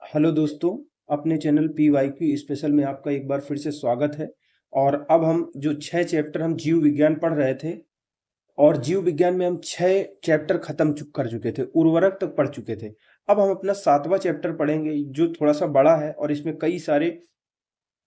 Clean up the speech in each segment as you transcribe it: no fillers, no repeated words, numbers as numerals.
Hello दोस्तों, अपने channel PYQ special में आपका एक बार फिर से स्वागत है। और अब हम जो 6 चैप्टर हम जीव विज्ञान पढ़ रहे थे और जीव विज्ञान में हम 6 चैप्टर खत्म कर चुके थे, उर्वरक तक पढ़ चुके थे। अब हम अपना 7वां चैप्टर पढ़ेंगे जो थोड़ा सा बड़ा है और इसमें कई सारे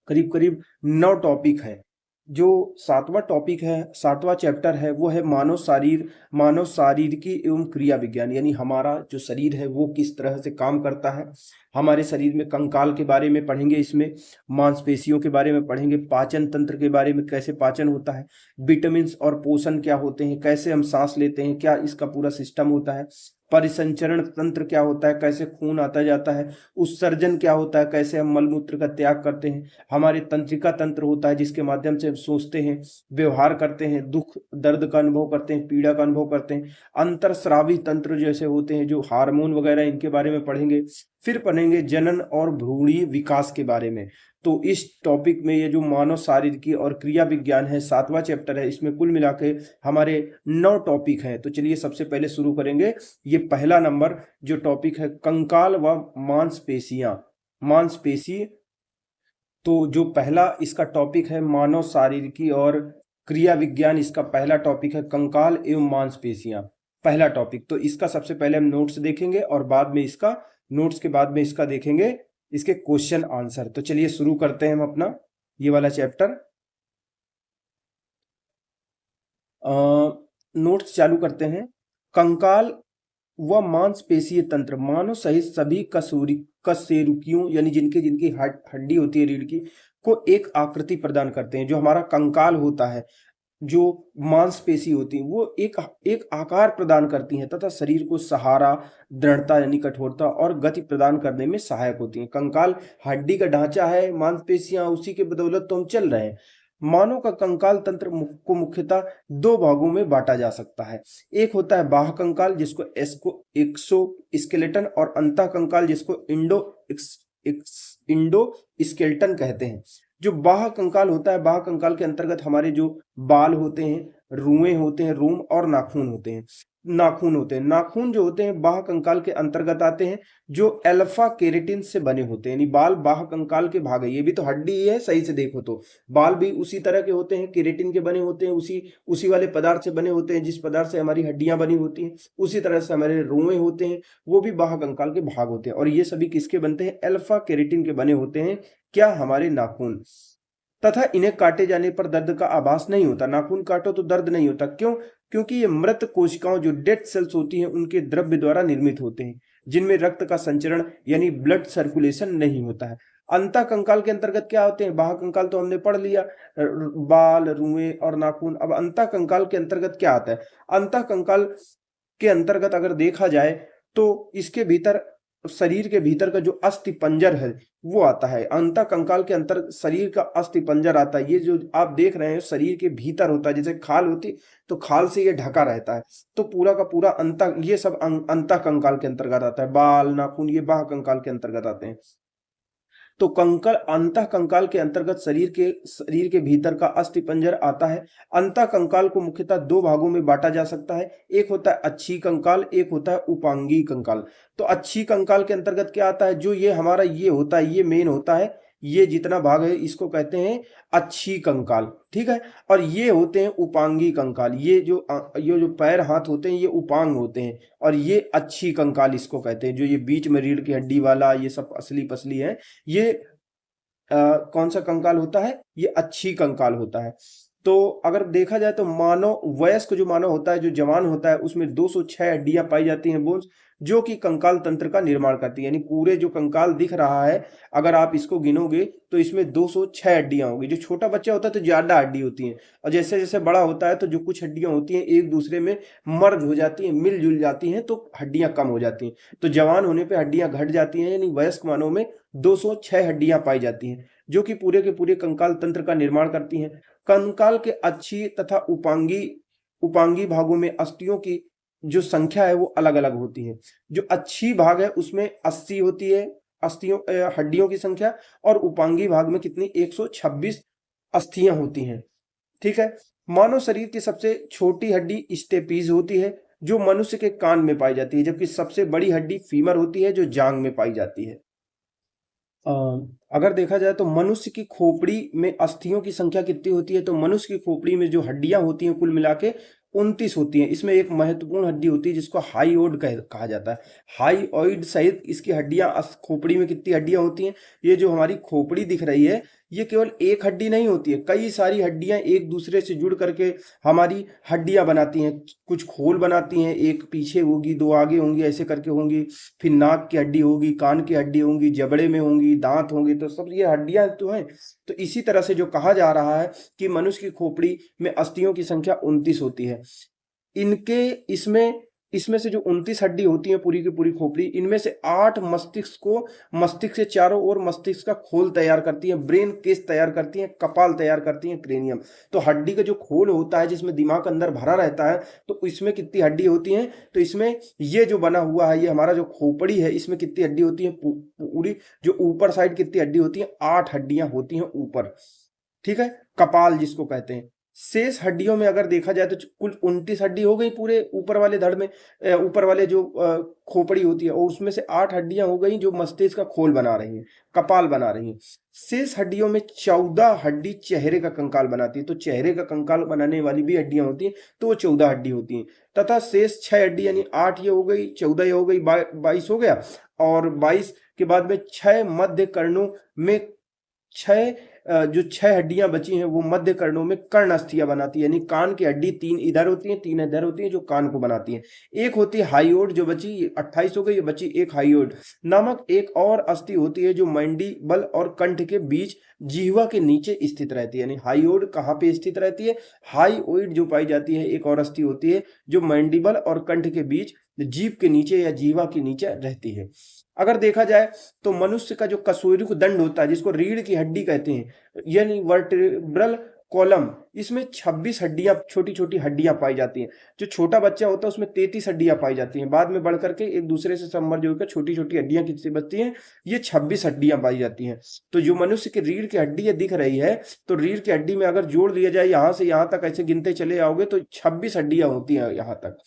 करीब करीब 9 टॉपिक हैं। जो 7वां टॉपिक है, 7वां चैप्टर है, वो है मानव शारीरिकी एवं क्रिया विज्ञान। यानी हमारा जो शरीर है वो किस तरह से काम करता है। हमारे शरीर में कंकाल के बारे में पढ़ेंगे, इसमें मांसपेशियों के बारे में पढ़ेंगे, पाचन तंत्र के बारे में, कैसे पाचन होता है, विटामिन और पोषण क्या होते हैं, कैसे हम सांस लेते हैं, क्या इसका पूरा सिस्टम होता है, परिसंचरण तंत्र क्या होता है, कैसे खून आता जाता है, उत्सर्जन क्या होता है, कैसे हम मलमूत्र का त्याग करते हैं, हमारे तंत्रिका तंत्र होता है जिसके माध्यम से हम सोचते हैं, व्यवहार करते हैं, दुख दर्द का अनुभव करते हैं, पीड़ा का अनुभव करते हैं, अंतरस्रावी तंत्र जैसे होते हैं जो हार्मोन वगैरह, इनके बारे में पढ़ेंगे। फिर पढ़ेंगे जनन और भ्रूणीय विकास के बारे में। तो इस टॉपिक में ये जो मानव शारीरिकी और क्रिया विज्ञान है, 7वां चैप्टर है, इसमें कुल मिला के हमारे 9 टॉपिक हैं। तो चलिए सबसे पहले शुरू करेंगे। ये पहला नंबर जो टॉपिक है, कंकाल व मांसपेशियां, मांसपेशी। तो जो पहला इसका टॉपिक है मानव शारीरिकी और क्रिया विज्ञान, इसका पहला टॉपिक है कंकाल एवं मांसपेशियां, पहला टॉपिक। तो इसका सबसे पहले हम नोट्स देखेंगे और बाद में इसका नोट्स के बाद में इसका देखेंगे इसके क्वेश्चन आंसर। तो चलिए शुरू करते हैं हम अपना ये वाला चैप्टर। नोट्स चालू करते हैं। कंकाल व मांसपेशीय तंत्र मानव सहित सभी कशेरुकियों यानी जिनके जिनकी हड्डी होती है रीढ़ की, को एक आकृति प्रदान करते हैं। जो हमारा कंकाल होता है, जो मांसपेशी होती है, वो एक एक आकार प्रदान करती हैं तथा शरीर को सहारा, दृढ़ता यानी कठोरता और गति प्रदान करने में सहायक होती हैं। कंकाल हड्डी का ढांचा है, मांसपेशियां उसी के बदौलत तो हम चल रहे हैं। मानव का कंकाल तंत्र को मुख्यतः 2 भागों में बांटा जा सकता है। एक होता है बाह्य कंकाल जिसको एक्सो स्केलेटन, और अंतः कंकाल जिसको इंडो स्केलेटन कहते हैं। जो बाह्य कंकाल होता है, बाह्य कंकाल के अंतर्गत हमारे जो बाल होते हैं, रुएं होते हैं, रोम और नाखून होते हैं। नाखून जो होते हैं बाह्य कंकाल के अंतर्गत आते हैं, जो अल्फा केराटिन से बने होते हैं। यानी बाल बाह्य कंकाल के भाग है, ये भी तो हड्डी ही है, सही से देखो तो बाल भी उसी तरह के होते हैं, केराटिन के बने होते हैं, उसी वाले पदार्थ से बने होते हैं जिस पदार्थ से हमारी हड्डियां बनी होती हैं। उसी तरह से हमारे रोए होते हैं, वो भी बाह्य कंकाल के भाग होते हैं। और ये सभी किसके बनते हैं? अल्फा केराटिन के बने होते हैं। क्या? हमारे नाखून। तथा इन्हें काटे जाने पर दर्द का आभास नहीं होता। नाखून काटो तो दर्द नहीं होता, क्यों? क्योंकि ये मृत कोशिकाओं जो डेड सेल्स होती हैं उनके द्रव्य द्वारा निर्मित होते हैं, जिनमें रक्त का संचरण यानी ब्लड सर्कुलेशन नहीं होता है। अंतः कंकाल के अंतर्गत क्या होते हैं? बाह्य कंकाल तो हमने पढ़ लिया, बाल, रुएं और नाखून। अब अंतः कंकाल के अंतर्गत क्या आता है? अंतः कंकाल के अंतर्गत अगर देखा जाए तो इसके भीतर, शरीर के भीतर का जो अस्थि पंजर है वो आता है। अंतः कंकाल के अंतर शरीर का अस्थि पंजर आता है। ये जो आप देख रहे हैं शरीर के भीतर होता है, जैसे खाल होती तो खाल से ये ढका रहता है। तो पूरा का पूरा अंतः, ये सब अंतः कंकाल के अंतर्गत आता है। बाल, नाखून ये बाह्य कंकाल के अंतर्गत आते हैं। तो कंकाल, अंतः कंकाल के अंतर्गत शरीर के भीतर का अस्थि पंजर आता है। अंतः कंकाल को मुख्यतः 2 भागों में बांटा जा सकता है। एक होता है अच्छी कंकाल, एक होता है उपांगी कंकाल। तो अच्छी कंकाल के अंतर्गत क्या आता है? जो ये हमारा ये होता है, ये मेन होता है, ये जितना भाग है इसको कहते हैं अच्छी कंकाल, ठीक है। और ये होते हैं उपांगी कंकाल। ये जो पैर हाथ होते हैं ये उपांग होते हैं, और ये अच्छी कंकाल इसको कहते हैं। जो ये बीच में रीढ़ की हड्डी वाला ये सब असली पसली है, ये कौन सा कंकाल होता है? ये अच्छी कंकाल होता है। तो अगर देखा जाए तो मानव वयस्क जो मानव होता है, जो जवान होता है, उसमें 206 हड्डियां पाई जाती हैं, बोन्स, जो कि कंकाल तंत्र का निर्माण करती है। यानी पूरे जो कंकाल दिख रहा है, अगर आप इसको गिनोगे तो इसमें 206 हड्डियां होगी। जो छोटा बच्चा होता है तो ज्यादा हड्डी होती है, और जैसे जैसे बड़ा होता है तो जो कुछ हड्डियां होती हैं एक दूसरे में मर्ज हो जाती हैं, मिलजुल जाती हैं, तो हड्डियां कम हो जाती हैं। तो जवान होने पर हड्डियां घट जाती हैं, यानी वयस्क मानव में 206 हड्डियां पाई जाती हैं, जो कि पूरे के पूरे कंकाल तंत्र का निर्माण करती हैं। कंकाल के अच्छी तथा उपांगी भागों में अस्थियों की जो संख्या है वो अलग अलग होती है। जो अच्छी भाग है उसमें 80 होती है अस्थियों, हड्डियों की संख्या, और उपांगी भाग में कितनी? 126 अस्थियां होती हैं, ठीक है। मानव शरीर की सबसे छोटी हड्डी स्टेपीज होती है, जो मनुष्य के कान में पाई जाती है, जबकि सबसे बड़ी हड्डी फीमर होती है, जो जांग में पाई जाती है। अ, अगर देखा जाए तो मनुष्य की खोपड़ी में अस्थियों की संख्या कितनी होती है, तो मनुष्य की खोपड़ी में जो हड्डियां होती हैं कुल मिला के 29 होती हैं। इसमें एक महत्वपूर्ण हड्डी होती है जिसको हाइओइड कहा जाता है। हाइओइड सहित इसकी हड्डियां खोपड़ी में कितनी हड्डियां होती हैं, ये जो हमारी खोपड़ी दिख रही है ये केवल एक हड्डी नहीं होती है, कई सारी हड्डियां एक दूसरे से जुड़ करके हमारी हड्डियां बनाती हैं। कुछ खोल बनाती हैं, एक पीछे होगी, दो आगे होंगी, ऐसे करके होंगी। फिर नाक की हड्डी होगी, कान की हड्डी होंगी, जबड़े में होंगी, दांत होंगे, तो सब ये हड्डियां तो हैं। तो इसी तरह से जो कहा जा रहा है कि मनुष्य की खोपड़ी में अस्थियों की संख्या 29 होती है। इनके इसमें इसमें से जो 29 हड्डी होती है पूरी की पूरी खोपड़ी, इनमें से 8 मस्तिष्क से चारों ओर मस्तिष्क का खोल तैयार करती है, ब्रेन केस तैयार करती है, कपाल तैयार करती है, क्रेनियम। तो हड्डी का जो खोल होता है जिसमें दिमाग अंदर भरा रहता है, तो इसमें कितनी हड्डी होती है, तो इसमें ये जो बना हुआ है, ये हमारा जो खोपड़ी है, इसमें कितनी हड्डी होती है, पूरी जो ऊपर साइड कितनी हड्डी होती है, 8 हड्डियां होती हैं ऊपर। ठीक है, कपाल जिसको कहते हैं। शेष हड्डियों में अगर देखा जाए तो कुल 29 हड्डी हो गई पूरे ऊपर वाले धड़ में, ऊपर वाले जो खोपड़ी होती है, और उसमें से 8 हड्डियां हो गई जो मस्तिष्क का खोल बना रही हैं, कपाल बना रही हैं। शेष हड्डियों में 14 हड्डी चेहरे का कंकाल बनाती है। तो चेहरे का कंकाल बनाने वाली भी हड्डियां होती हैं, तो वो 14 हड्डी होती हैं। तथा शेष 6 हड्डी यानी 8 ये हो गई, 14 ये हो गई, 22 हो गया। और 22 के बाद में 6 मध्य कर्णों में 6 जो 6 हड्डियां बची हैं वो मध्य कर्णों में कर्ण अस्थियां बनाती है। यानी कान की हड्डी 3 इधर होती हैं, 3 इधर होती हैं, जो कान को बनाती हैं। एक होती है हाइओइड, जो बची 28 हो गई, ये बची एक हाइओइड नामक एक और अस्थि होती है जो मैंडिबल और कंठ के बीच जिह्वा के नीचे स्थित रहती है। यानी हाइओइड कहाँ पे स्थित रहती है, हाइओइड जो पाई जाती है एक और अस्थि होती है जो मैंडिबल और कंठ के बीच जीभ के नीचे या जीवा के नीचे रहती है। अगर देखा जाए तो मनुष्य का जो कशेरुक दंड होता है जिसको रीढ़ की हड्डी कहते हैं, यानी वर्टेब्रल कॉलम, इसमें 26 हड्डियां, छोटी छोटी हड्डियां पाई जाती हैं। जो छोटा बच्चा होता है उसमें 33 हड्डियां पाई जाती हैं, बाद में बढ़ करके एक दूसरे से सबमर्ज होकर छोटी छोटी हड्डियां कितनी बचती हैं, ये 26 हड्डियां पाई जाती हैं। तो जो मनुष्य की रीढ़ की हड्डी ये दिख रही है, तो रीढ़ की हड्डी में अगर जोड़ दिया जाए यहां से यहां तक ऐसे गिनते चले आओगे तो 26 हड्डियां होती हैं यहां तक।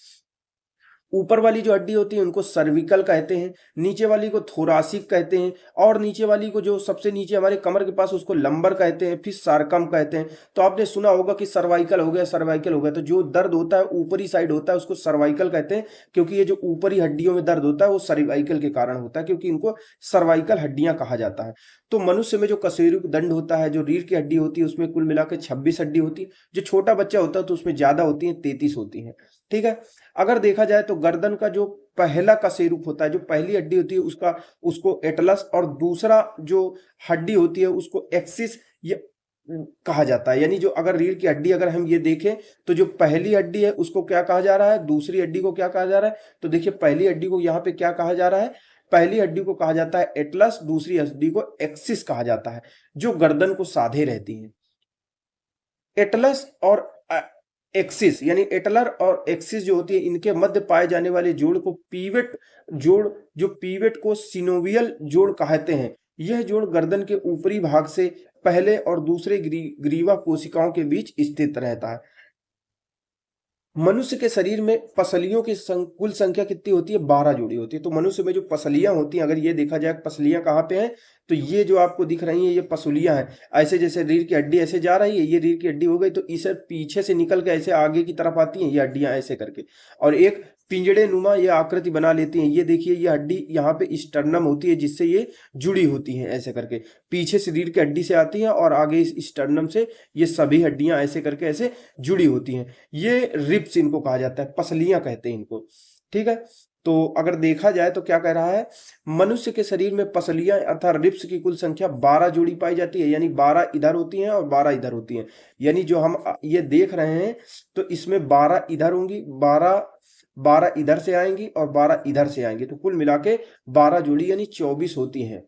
ऊपर वाली जो हड्डी होती है उनको सर्विकल कहते हैं, नीचे वाली को थोरासिक कहते हैं, और नीचे वाली को जो सबसे नीचे हमारे कमर के पास उसको लंबर कहते हैं, फिर सार्कम कहते हैं। तो आपने सुना होगा कि सर्वाइकल हो गया, सर्वाइकल हो गया, तो जो दर्द होता है ऊपरी साइड होता है उसको सर्वाइकल कहते हैं, क्योंकि ये जो ऊपरी हड्डियों में दर्द होता है वो सर्वाइकल के कारण होता है, क्योंकि इनको सर्वाइकल हड्डियां कहा जाता है। तो मनुष्य में जो कशेरुक दंड होता है, जो रीढ़ की हड्डी होती है, उसमें कुल मिलाकर 26 हड्डी होती है। जो छोटा बच्चा होता है तो उसमें ज्यादा होती है, 33 होती है। ठीक है, अगर देखा जाए तो गर्दन का जो पहला कशेरुक होता है, जो पहली हड्डी होती है उसको एटलस, और दूसरा जो हड्डी होती है उसको एक्सिस ये कहा जाता है। यानी जो अगर रीढ़ की हड्डी अगर हम ये देखें तो जो पहली हड्डी है उसको क्या कहा जा रहा है, दूसरी हड्डी को क्या कहा जा रहा है, तो देखिए पहली हड्डी को यहाँ पे क्या कहा जा रहा है, पहली हड्डी को कहा जाता है एटलस, दूसरी हड्डी को एक्सिस कहा जाता है, जो गर्दन को साधे रहती है। एटलस और एक्सिस, यानी एटलर और एक्सिस जो होती है, इनके मध्य पाए जाने वाले जोड़ को पीवेट जोड़, जो पीवेट को सिनोवियल जोड़ कहते हैं। यह जोड़ गर्दन के ऊपरी भाग से पहले और दूसरे ग्रीवा कोशिकाओं के बीच स्थित रहता है। मनुष्य के शरीर में पसलियों की कुल संख्या कितनी होती है, 12 जोड़ी होती है। तो मनुष्य में जो पसलियां होती हैं, अगर ये देखा जाए पसलियां कहाँ पे हैं, तो ये जो आपको दिख रही हैं ये पसलियां हैं। ऐसे जैसे रीढ़ की हड्डी ऐसे जा रही है, ये रीढ़ की हड्डी हो गई, तो इसे पीछे से निकल के ऐसे आगे की तरफ आती हैं ये हड्डियां ऐसे करके, और एक पिंजड़े नुमा ये आकृति बना लेती हैं। ये देखिए ये हड्डी यहाँ पे स्टर्नम होती है जिससे ये जुड़ी होती हैं ऐसे करके, पीछे से रीढ़ की हड्डी से आती है और आगे इस स्टर्नम से ये सभी हड्डियां ऐसे करके ऐसे जुड़ी होती हैं। ये रिब्स इनको कहा जाता है, पसलियां कहते हैं इनको। ठीक है, तो अगर देखा जाए तो क्या कह रहा है, मनुष्य के शरीर में पसलियां अर्थात रिब्स की कुल संख्या 12 जोड़ी पाई जाती है। यानी 12 इधर होती हैं और 12 इधर होती हैं। यानी जो हम ये देख रहे हैं तो इसमें 12 इधर होंगी, 12 इधर से आएंगी और 12 इधर से आएंगी, तो कुल मिला के 12 जोड़ी यानी 24 होती हैं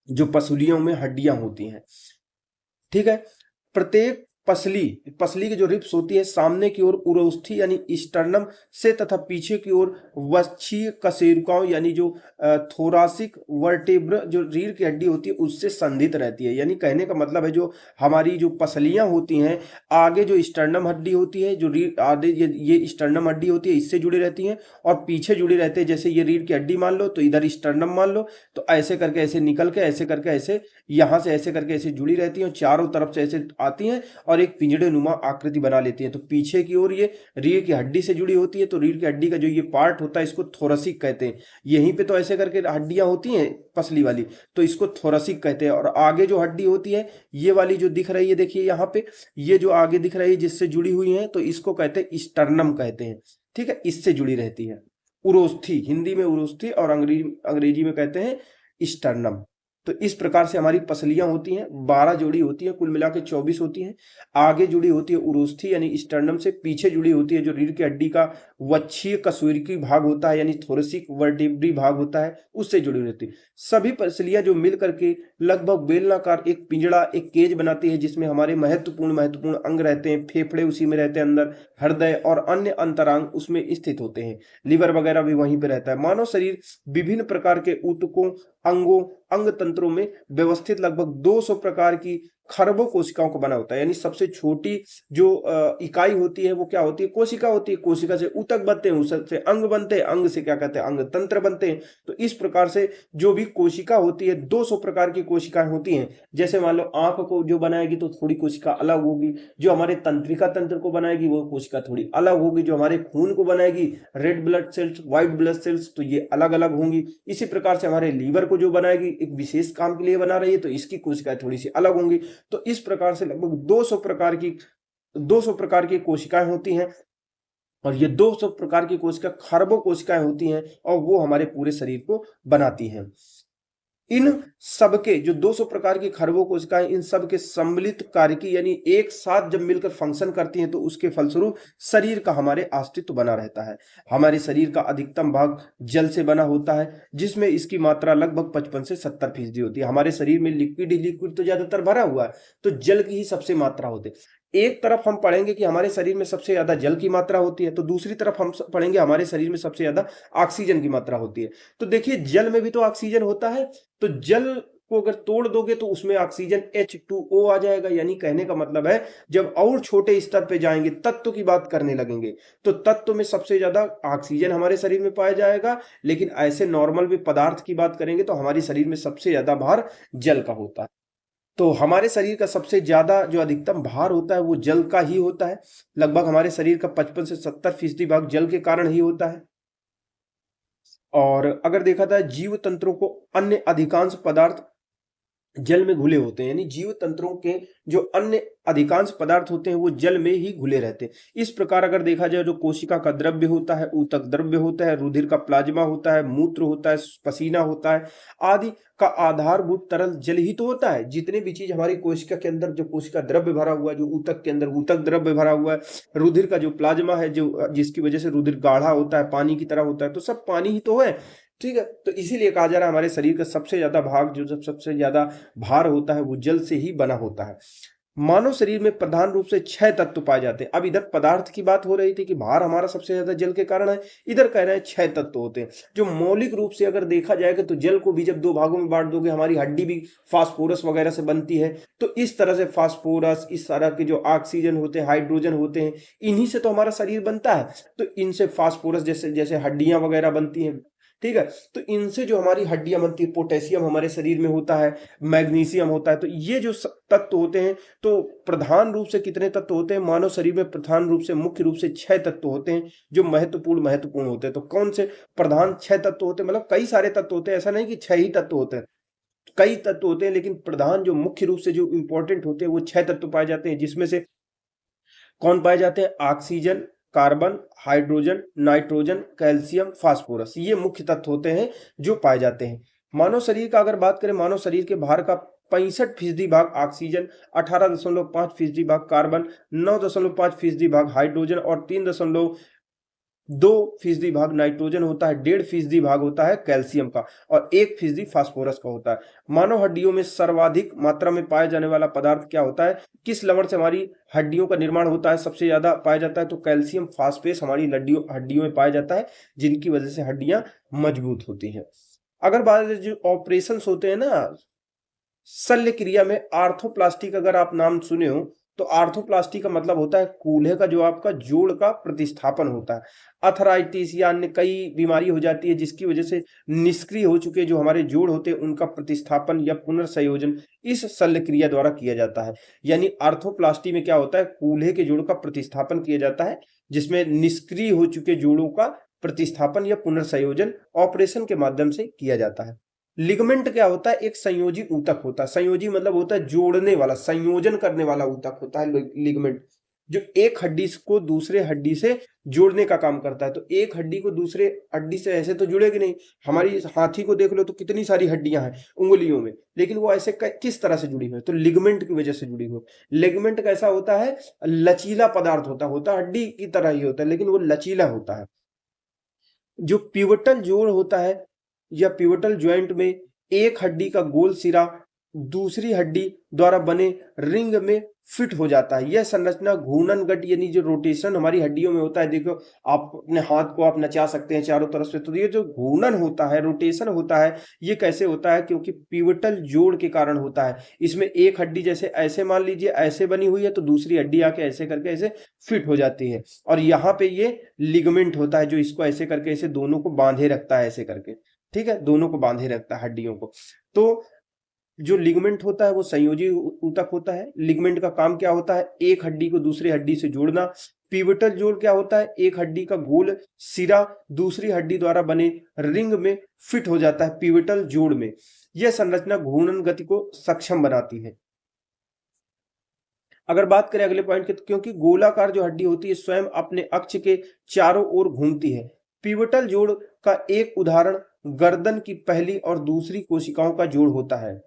जो पसलियों में हड्डियां होती हैं। ठीक है, प्रत्येक पसली पसली की जो रिब्स होती है सामने की ओर उरोस्थी यानी स्टर्नम से तथा पीछे की ओर वक्षीय कशेरुकाओं यानी जो थोरासिक वर्टेब्रा जो रीढ़ की हड्डी होती है उससे संधित रहती है। यानी कहने का मतलब है जो हमारी जो पसलियां होती हैं आगे जो स्टर्नम हड्डी होती है जो रीढ़ आगे ये स्टर्नम हड्डी होती है इससे जुड़ी रहती है और पीछे जुड़ी रहती है। जैसे ये रीढ़ की हड्डी मान लो तो इधर स्टर्नम मान लो, तो ऐसे करके ऐसे निकल के ऐसे करके ऐसे यहाँ से ऐसे करके ऐसे जुड़ी रहती है और चारों तरफ से ऐसे आती हैं और एक पिंजड़े नुमा आकृति बना लेती है। तो पीछे की ओर ये रीढ़ की हड्डी से जुड़ी होती है, तो रीढ़ की हड्डी का जो ये पार्ट होता है इसको थोरसिक कहते हैं। यहीं पे तो ऐसे करके हड्डियां होती हैं पसली वाली, तो इसको थोरसिक कहते हैं। और आगे जो हड्डी होती है ये वाली जो दिख रही है देखिए यहाँ पे, ये जो आगे दिख रही है जिससे जुड़ी हुई है तो इसको कहते हैं स्टर्नम कहते हैं। ठीक है, इससे जुड़ी रहती है। उरोस्थी, हिंदी में उरोस्थी और अंग्रेजी में कहते हैं स्टर्नम। तो इस प्रकार से हमारी पसलियां होती हैं, 12 जोड़ी होती है, कुल मिला के 24 होती हैं। आगे जुड़ी होती है उरोस्थी यानी स्टर्नम से, पीछे जुड़ी होती है जो रीढ़ की हड्डी का वक्षीय कशेरुकी भाग होता है यानी थोरसिक वर्टेब्री भाग होता है उससे जुड़ी रहती है। सभी पसलियां जो मिल करके लगभग बेलनाकार एक पिंजड़ा एक केज बनाती है जिसमें हमारे महत्वपूर्ण अंग रहते हैं। फेफड़े उसी में रहते हैं अंदर, हृदय और अन्य अंतरांग उसमें स्थित होते हैं, लिवर वगैरह भी वहीं पे रहता है। मानव शरीर विभिन्न प्रकार के ऊतकों अंगों अंग तंत्रों में व्यवस्थित लगभग 200 प्रकार की खरबों कोशिकाओं को बना होता है। यानी सबसे छोटी जो इकाई होती है वो क्या होती है, कोशिका होती है। कोशिका से ऊतक बनते हैं, ऊतक से अंग बनते हैं, अंग से क्या कहते हैं, अंग तंत्र बनते हैं। तो इस प्रकार से जो भी कोशिका होती है 200 प्रकार की कोशिकाएं होती हैं। जैसे मान लो आंख को जो बनाएगी तो थोड़ी कोशिका अलग होगी, जो हमारे तंत्रिका तंत्र को बनाएगी वो कोशिका थोड़ी अलग होगी, जो हमारे खून को बनाएगी red blood cells white blood cells तो ये अलग अलग होंगी। इसी प्रकार से हमारे लीवर को जो बनाएगी एक विशेष काम के लिए बना रही है तो इसकी कोशिकाएं थोड़ी सी अलग होंगी। तो इस प्रकार से लगभग 200 प्रकार की कोशिकाएं होती हैं और ये 200 प्रकार की कोशिका खरबों कोशिकाएं होती हैं और वो हमारे पूरे शरीर को बनाती हैं। इन सबके जो 200 प्रकार की खरबों कोशिकाएं इन सब के सम्मिलित कार्य की यानी एक साथ जब मिलकर फंक्शन करती हैं तो उसके फलस्वरूप शरीर का हमारे अस्तित्व बना रहता है। हमारे शरीर का अधिकतम भाग जल से बना होता है जिसमें इसकी मात्रा लगभग 55 से 70% होती है। हमारे शरीर में लिक्विड तो ज्यादातर भरा हुआ है तो जल की ही सबसे मात्रा होती है। एक तरफ हम पढ़ेंगे कि हमारे शरीर में सबसे ज्यादा जल की मात्रा होती है तो दूसरी तरफ हम पढ़ेंगे हमारे शरीर में सबसे ज्यादा ऑक्सीजन की मात्रा होती है। तो देखिए जल में भी तो ऑक्सीजन होता है, तो जल को अगर तोड़ दोगे तो उसमें ऑक्सीजन H2O आ जाएगा। यानी कहने का मतलब है जब और छोटे स्तर पे जाएंगे तत्व की बात करने लगेंगे तो तत्व में सबसे ज्यादा ऑक्सीजन हमारे शरीर में पाया जाएगा। लेकिन ऐसे नॉर्मल भी पदार्थ की बात करेंगे तो हमारे शरीर में सबसे ज्यादा भार जल का होता है। तो हमारे शरीर का सबसे ज्यादा जो अधिकतम भार होता है वो जल का ही होता है। लगभग हमारे शरीर का 55 से 70% भाग जल के कारण ही होता है। और अगर देखा जाए जीव तंत्रों को अन्य अधिकांश पदार्थ जल में घुले होते हैं। यानी जीव तंत्रों के जो अन्य अधिकांश पदार्थ होते हैं वो जल में ही घुले रहते हैं। इस प्रकार अगर देखा जाए जो कोशिका का द्रव्य होता है, ऊतक द्रव्य होता है, रुधिर का प्लाज्मा होता है, मूत्र होता है, पसीना होता है आदि का आधारभूत तरल जल ही तो होता है। जितने भी चीज हमारी कोशिका के अंदर जो कोशिका द्रव्य भरा हुआ है, जो ऊतक के अंदर ऊतक द्रव्य भरा हुआ है, रुधिर का जो प्लाज्मा है जो जिसकी वजह से रुधिर गाढ़ा होता है, पानी की तरह होता है, तो सब पानी ही तो है। ठीक है, तो इसीलिए कहा जा रहा है हमारे शरीर का सबसे ज्यादा भाग जो सबसे ज्यादा भार होता है वो जल से ही बना होता है। मानव शरीर में प्रधान रूप से 6 तत्व पाए जाते हैं। अब इधर पदार्थ की बात हो रही थी कि भार हमारा सबसे ज्यादा जल के कारण है, इधर कह रहे हैं 6 तत्व होते हैं जो मौलिक रूप से अगर देखा जाएगा तो जल को भी जब 2 भागों में बांट दोगे, हमारी हड्डी भी फास्फोरस वगैरह से बनती है, तो इस तरह से फास्फोरस, इस तरह के जो ऑक्सीजन होते हैं, हाइड्रोजन होते हैं, इन्हीं से तो हमारा शरीर बनता है। तो इनसे फास्फोरस जैसे जैसे हड्डियां वगैरह बनती हैं, ठीक है, तो इनसे जो हमारी हड्डियां बनती है, पोटेशियम हमारे शरीर में होता है, मैग्नीशियम होता है। तो ये जो तत्व होते हैं, तो प्रधान रूप से कितने तत्व होते हैं मानव शरीर में? प्रधान रूप से मुख्य रूप से 6 तत्व होते हैं जो महत्वपूर्ण होते हैं। तो कौन से प्रधान 6 तत्व होते हैं? मतलब कई सारे तत्व होते हैं, ऐसा नहीं कि 6 ही तत्व होते हैं, कई तत्व होते हैं, लेकिन प्रधान जो मुख्य रूप से जो इंपॉर्टेंट होते हैं वो 6 तत्व पाए जाते हैं। जिसमें से कौन पाए जाते हैं? Oxygen, carbon, hydrogen, nitrogen, calcium, phosphorus, ये मुख्य तत्व होते हैं जो पाए जाते हैं। मानव शरीर का अगर बात करें, मानव शरीर के भार का 65% भाग ऑक्सीजन, 18.5% भाग कार्बन, 9.5% भाग हाइड्रोजन और 2% भाग नाइट्रोजन होता है, 1.5% भाग होता है कैल्शियम का और 1% फास्फोरस का होता है। मानव हड्डियों में सर्वाधिक मात्रा में पाया जाने वाला पदार्थ क्या होता है? किस लवण से हमारी हड्डियों का निर्माण होता है, सबसे ज्यादा पाया जाता है? तो कैल्शियम फास्फेट हमारी हड्डियों में पाया जाता है, जिनकी वजह से हड्डियां मजबूत होती हैं। अगर बात जो ऑपरेशन होते हैं ना शल्य क्रिया में, आर्थोप्लास्टी का अगर आप नाम सुने हो तो आर्थोप्लास्टी का मतलब होता है कूल्हे का जो आपका जोड़ का प्रतिस्थापन होता है। अर्थराइटिस या अन्य कई बीमारी हो जाती है जिसकी वजह से निष्क्रिय हो चुके जो हमारे जोड़ होते हैं उनका प्रतिस्थापन या पुनर्संयोजन इस शल्य क्रिया द्वारा किया जाता है। यानी आर्थोप्लास्टी में क्या होता है, कूल्हे के जोड़ का प्रतिस्थापन किया जाता है, जिसमें निष्क्रिय हो चुके जोड़ों का प्रतिस्थापन या पुनर्संयोजन ऑपरेशन के माध्यम से किया जाता है। लिगमेंट क्या होता है? एक संयोजी ऊतक होता है। संयोजी मतलब होता है जोड़ने वाला, संयोजन करने वाला ऊतक होता है लिगमेंट, जो एक हड्डी को दूसरे हड्डी से जोड़ने का काम करता है। तो एक हड्डी को दूसरे हड्डी से ऐसे तो जुड़ेगी नहीं। हमारी हाथी को देख लो तो कितनी सारी हड्डियां हैं उंगलियों में, लेकिन वो ऐसे किस तरह से जुड़ी हुई है? तो लिगमेंट की वजह से जुड़ी हुई। लिगमेंट कैसा होता है? लचीला पदार्थ होता है हड्डी की तरह ही होता है, लेकिन वो लचीला होता है। जो पिवटल जोड़ होता है या पिवटल ज्वाइंट में एक हड्डी का गोल सिरा दूसरी हड्डी द्वारा बने रिंग में फिट हो जाता है। यह संरचना घूर्णन गट यानी जो रोटेशन हमारी हड्डियों में होता है, देखो आप अपने हाथ को आप नचा सकते हैं चारों तरफ से, तो ये जो घूर्णन होता है, रोटेशन होता है, ये कैसे होता है? क्योंकि पिवटल जोड़ के कारण होता है। इसमें एक हड्डी जैसे ऐसे मान लीजिए ऐसे बनी हुई है तो दूसरी हड्डी आके ऐसे करके ऐसे फिट हो जाती है, और यहाँ पे ये लिगामेंट होता है जो इसको ऐसे करके ऐसे दोनों को बांधे रखता है, ऐसे करके, ठीक है, दोनों को बांधे रखता है हड्डियों को। तो जो लिगामेंट होता है वो संयोजी ऊतक होता है। लिगामेंट का काम क्या होता है? एक हड्डी को दूसरी हड्डी से जोड़ना। पिवटल जोड़ क्या होता है? एक हड्डी का गोल सिरा दूसरी हड्डी द्वारा बने रिंग में फिट हो जाता है पिवटल जोड़ में। यह संरचना घूर्णन गति को सक्षम बनाती है। अगर बात करें अगले पॉइंट की, तो क्योंकि गोलाकार जो हड्डी होती है स्वयं अपने अक्ष के चारों ओर घूमती है। पिवटल जोड़ का एक उदाहरण गर्दन की पहली और दूसरी कोशिकाओं का जोड़ होता है,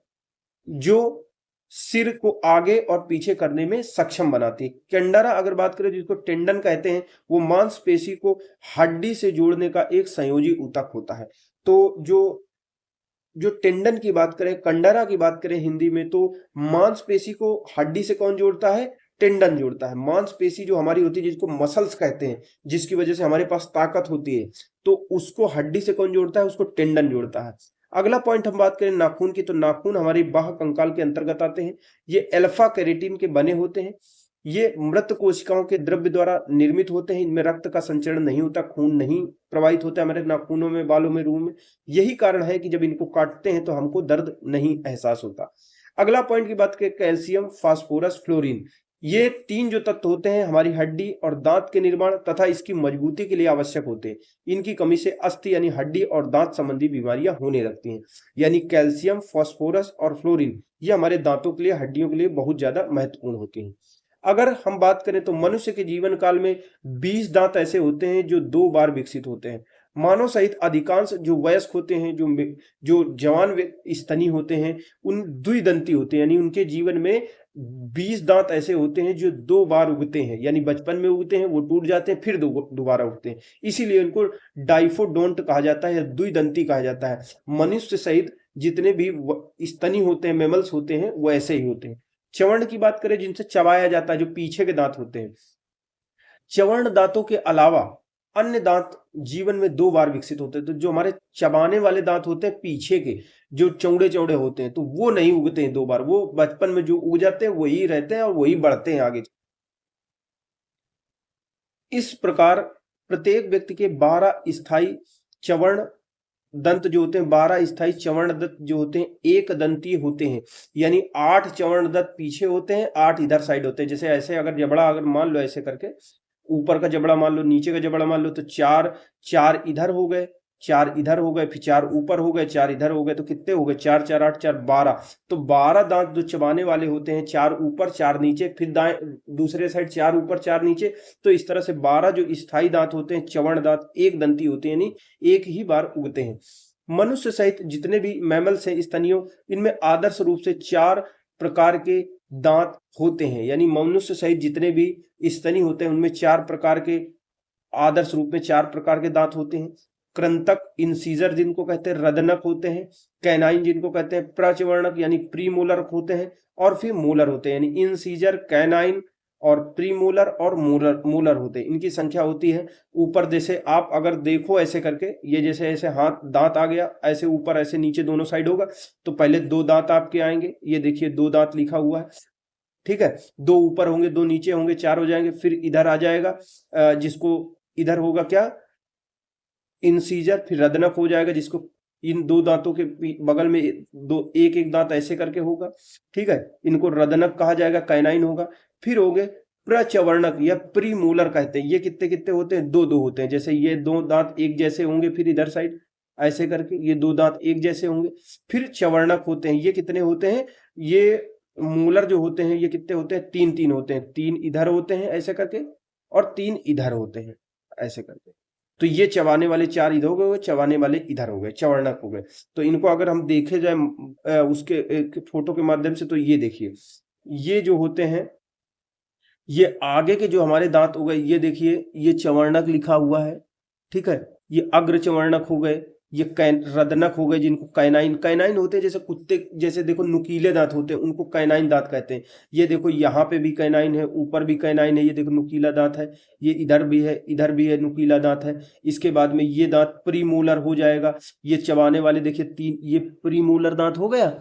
जो सिर को आगे और पीछे करने में सक्षम बनाती है। कैंडरा अगर बात करें जिसको टेंडन कहते हैं, वो मांसपेशी को हड्डी से जोड़ने का एक संयोजी ऊतक होता है। तो जो टेंडन की बात करें, कंडरा की बात करें हिंदी में, तो मांसपेशी को हड्डी से कौन जोड़ता है? टेंडन जोड़ता है। मांसपेशी जो हमारी होती है जिसको मसल्स कहते हैं, जिसकी वजह से हमारे पास ताकत होती है, तो उसको हड्डी से कौन जोड़ता है? उसको टेंडन जोड़ता है। अगला पॉइंट हम बात करें नाखून की, तो नाखून हमारी बाह्य कंकाल के अंतर्गत आते हैं। ये अल्फा केराटिन के बने होते हैं। ये मृत कोशिकाओं के द्रव्य द्वारा निर्मित होते हैं। इनमें रक्त का संचरण नहीं होता, खून नहीं प्रवाहित होता है हमारे नाखूनों में, बालों में, रूह में। यही कारण है कि जब इनको काटते हैं तो हमको दर्द नहीं एहसास होता। अगला पॉइंट की बात करें कैल्शियम, फास्फोरस, फ्लोरीन, ये तीन जो तत्व होते हैं हमारी हड्डी और दांत के निर्माण तथा इसकी मजबूती के लिए आवश्यक होते हैं। इनकी कमी से अस्थि यानी हड्डी और दांत संबंधी बीमारियां होने लगती हैं। यानी कैल्शियम, फास्फोरस और फ्लोरीन ये हमारे दांतों के लिए, हड्डियों के लिए बहुत ज्यादा महत्वपूर्ण होते हैं। अगर हम बात करें तो मनुष्य के जीवन काल में 20 दांत ऐसे होते हैं जो 2 बार विकसित होते हैं। मानव सहित अधिकांश जो वयस्क होते हैं, जो जवान स्तनी होते हैं, उन द्विदंती होते हैं, यानी उनके जीवन में 20 दांत ऐसे होते हैं जो 2 बार उगते हैं। यानी बचपन में उगते हैं, वो टूट जाते हैं, फिर दोबारा उगते हैं। इसीलिए उनको डाइफोडोंट कहा जाता है या द्विदंती कहा जाता है। मनुष्य सहित जितने भी स्तनी होते हैं, मैमल्स होते हैं, वो ऐसे ही होते हैं। चवर्ण की बात करें जिनसे चबाया जाता है, जो पीछे के दांत होते हैं, चवर्ण दांतों के अलावा अन्य दांत जीवन में 2 बार विकसित होते हैं। तो जो हमारे चबाने वाले दांत होते हैं पीछे के, जो चौड़े चौड़े होते हैं, तो वो नहीं उगते हैं 2 बार। वो बचपन में जो उग जाते हैं वही रहते हैं और वही बढ़ते हैं आगे। इस प्रकार प्रत्येक व्यक्ति के 12 स्थायी चवर्ण दंत जो होते हैं, 12 स्थायी चवर्ण दंत जो होते हैं एक दंतीय होते हैं। यानी 8 चवर्ण दंत पीछे होते हैं, 8 इधर साइड होते हैं। जैसे ऐसे अगर जबड़ा अगर मान लो ऐसे करके, ऊपर का जबड़ा मान लो, नीचे का जबड़ा मान लो, तो 4 इधर हो गए, 4 इधर हो गए, फिर 4 ऊपर हो गए, 4 इधर हो गए, तो कितने हो गए? 4 4 8 4 12। तो 12 दांत जो चबाने वाले होते हैं, 4 ऊपर 4 नीचे, फिर दाएं दूसरे साइड 4 ऊपर 4 नीचे। तो इस तरह से 12 जो स्थायी दांत होते हैं, चवर्ण दांत एक दंती होते हैं, यानी एक ही बार उगते हैं। मनुष्य सहित जितने भी मैमल्स हैं स्तनियों, इनमें आदर्श रूप से 4 प्रकार के दांत होते हैं। यानी मनुष्य सहित जितने भी स्तनी होते हैं उनमें 4 प्रकार के आदर्श रूप में 4 प्रकार के दांत होते हैं। कृंतक, इंसीजर जिनको कहते हैं, रदनक होते हैं, कैनाइन जिनको कहते हैं, प्रचवर्णक यानी प्रीमोलर होते हैं, और फिर मोलर होते हैं, यानी इंसीजर, कैनाइन और प्रीमोलर और मोलर मोलर होते हैं। इनकी संख्या होती है ऊपर, जैसे आप अगर देखो ऐसे करके, ये जैसे ऐसे हाथ दांत आ गया, ऐसे ऊपर ऐसे नीचे दोनों साइड होगा, तो पहले 2 दांत आपके आएंगे, ये देखिए 2 दांत लिखा हुआ है, ठीक है, 2 ऊपर होंगे 2 नीचे होंगे, 4 हो जाएंगे। फिर इधर आ जाएगा जिसको इधर होगा क्या, इंसीजर, फिर रदनक हो जाएगा, जिसको इन 2 दांतों के बगल में एक एक दांत ऐसे करके होगा, ठीक है, इनको रदनक कहा जाएगा, कैनाइन होगा। फिर हो गए प्रचवर्णक या प्रीमोलर कहते हैं, ये कितने कितने होते हैं, 2 2 होते हैं, जैसे ये 2 दांत एक जैसे होंगे, फिर इधर साइड ऐसे करके ये 2 दांत एक जैसे होंगे। फिर चवर्णक होते हैं, ये कितने होते हैं, ये मोलर जो होते हैं ये कितने होते हैं, 3 3 होते हैं, 3 इधर होते हैं ऐसे करके, और 3 इधर होते हैं ऐसे करके। तो ये चबाने वाले 4 इधर हो गए, चबाने वाले इधर हो गए, चवर्णक हो गए। तो इनको अगर हम देखे जाए उसके एक फोटो के माध्यम से, तो ये देखिए, ये जो होते हैं, ये आगे के जो हमारे दांत हो गए, ये देखिए ये चवर्णक लिखा हुआ है, ठीक है, ये अग्र चवर्णक हो गए, ये रदनक हो गए, जिनको कैनाइन कैनाइन होते हैं, जैसे कुत्ते जैसे देखो नुकीले दांत होते हैं, उनको कैनाइन दांत कहते हैं। ये देखो यहाँ पे भी कैनाइन है, ऊपर भी कैनाइन है, ये देखो नुकीला दांत है, ये इधर भी है नुकीला दांत है। इसके बाद में ये दांत प्रीमोलर हो जाएगा, ये चबाने वाले देखिए 3, ये प्रीमोलर दांत हो गया,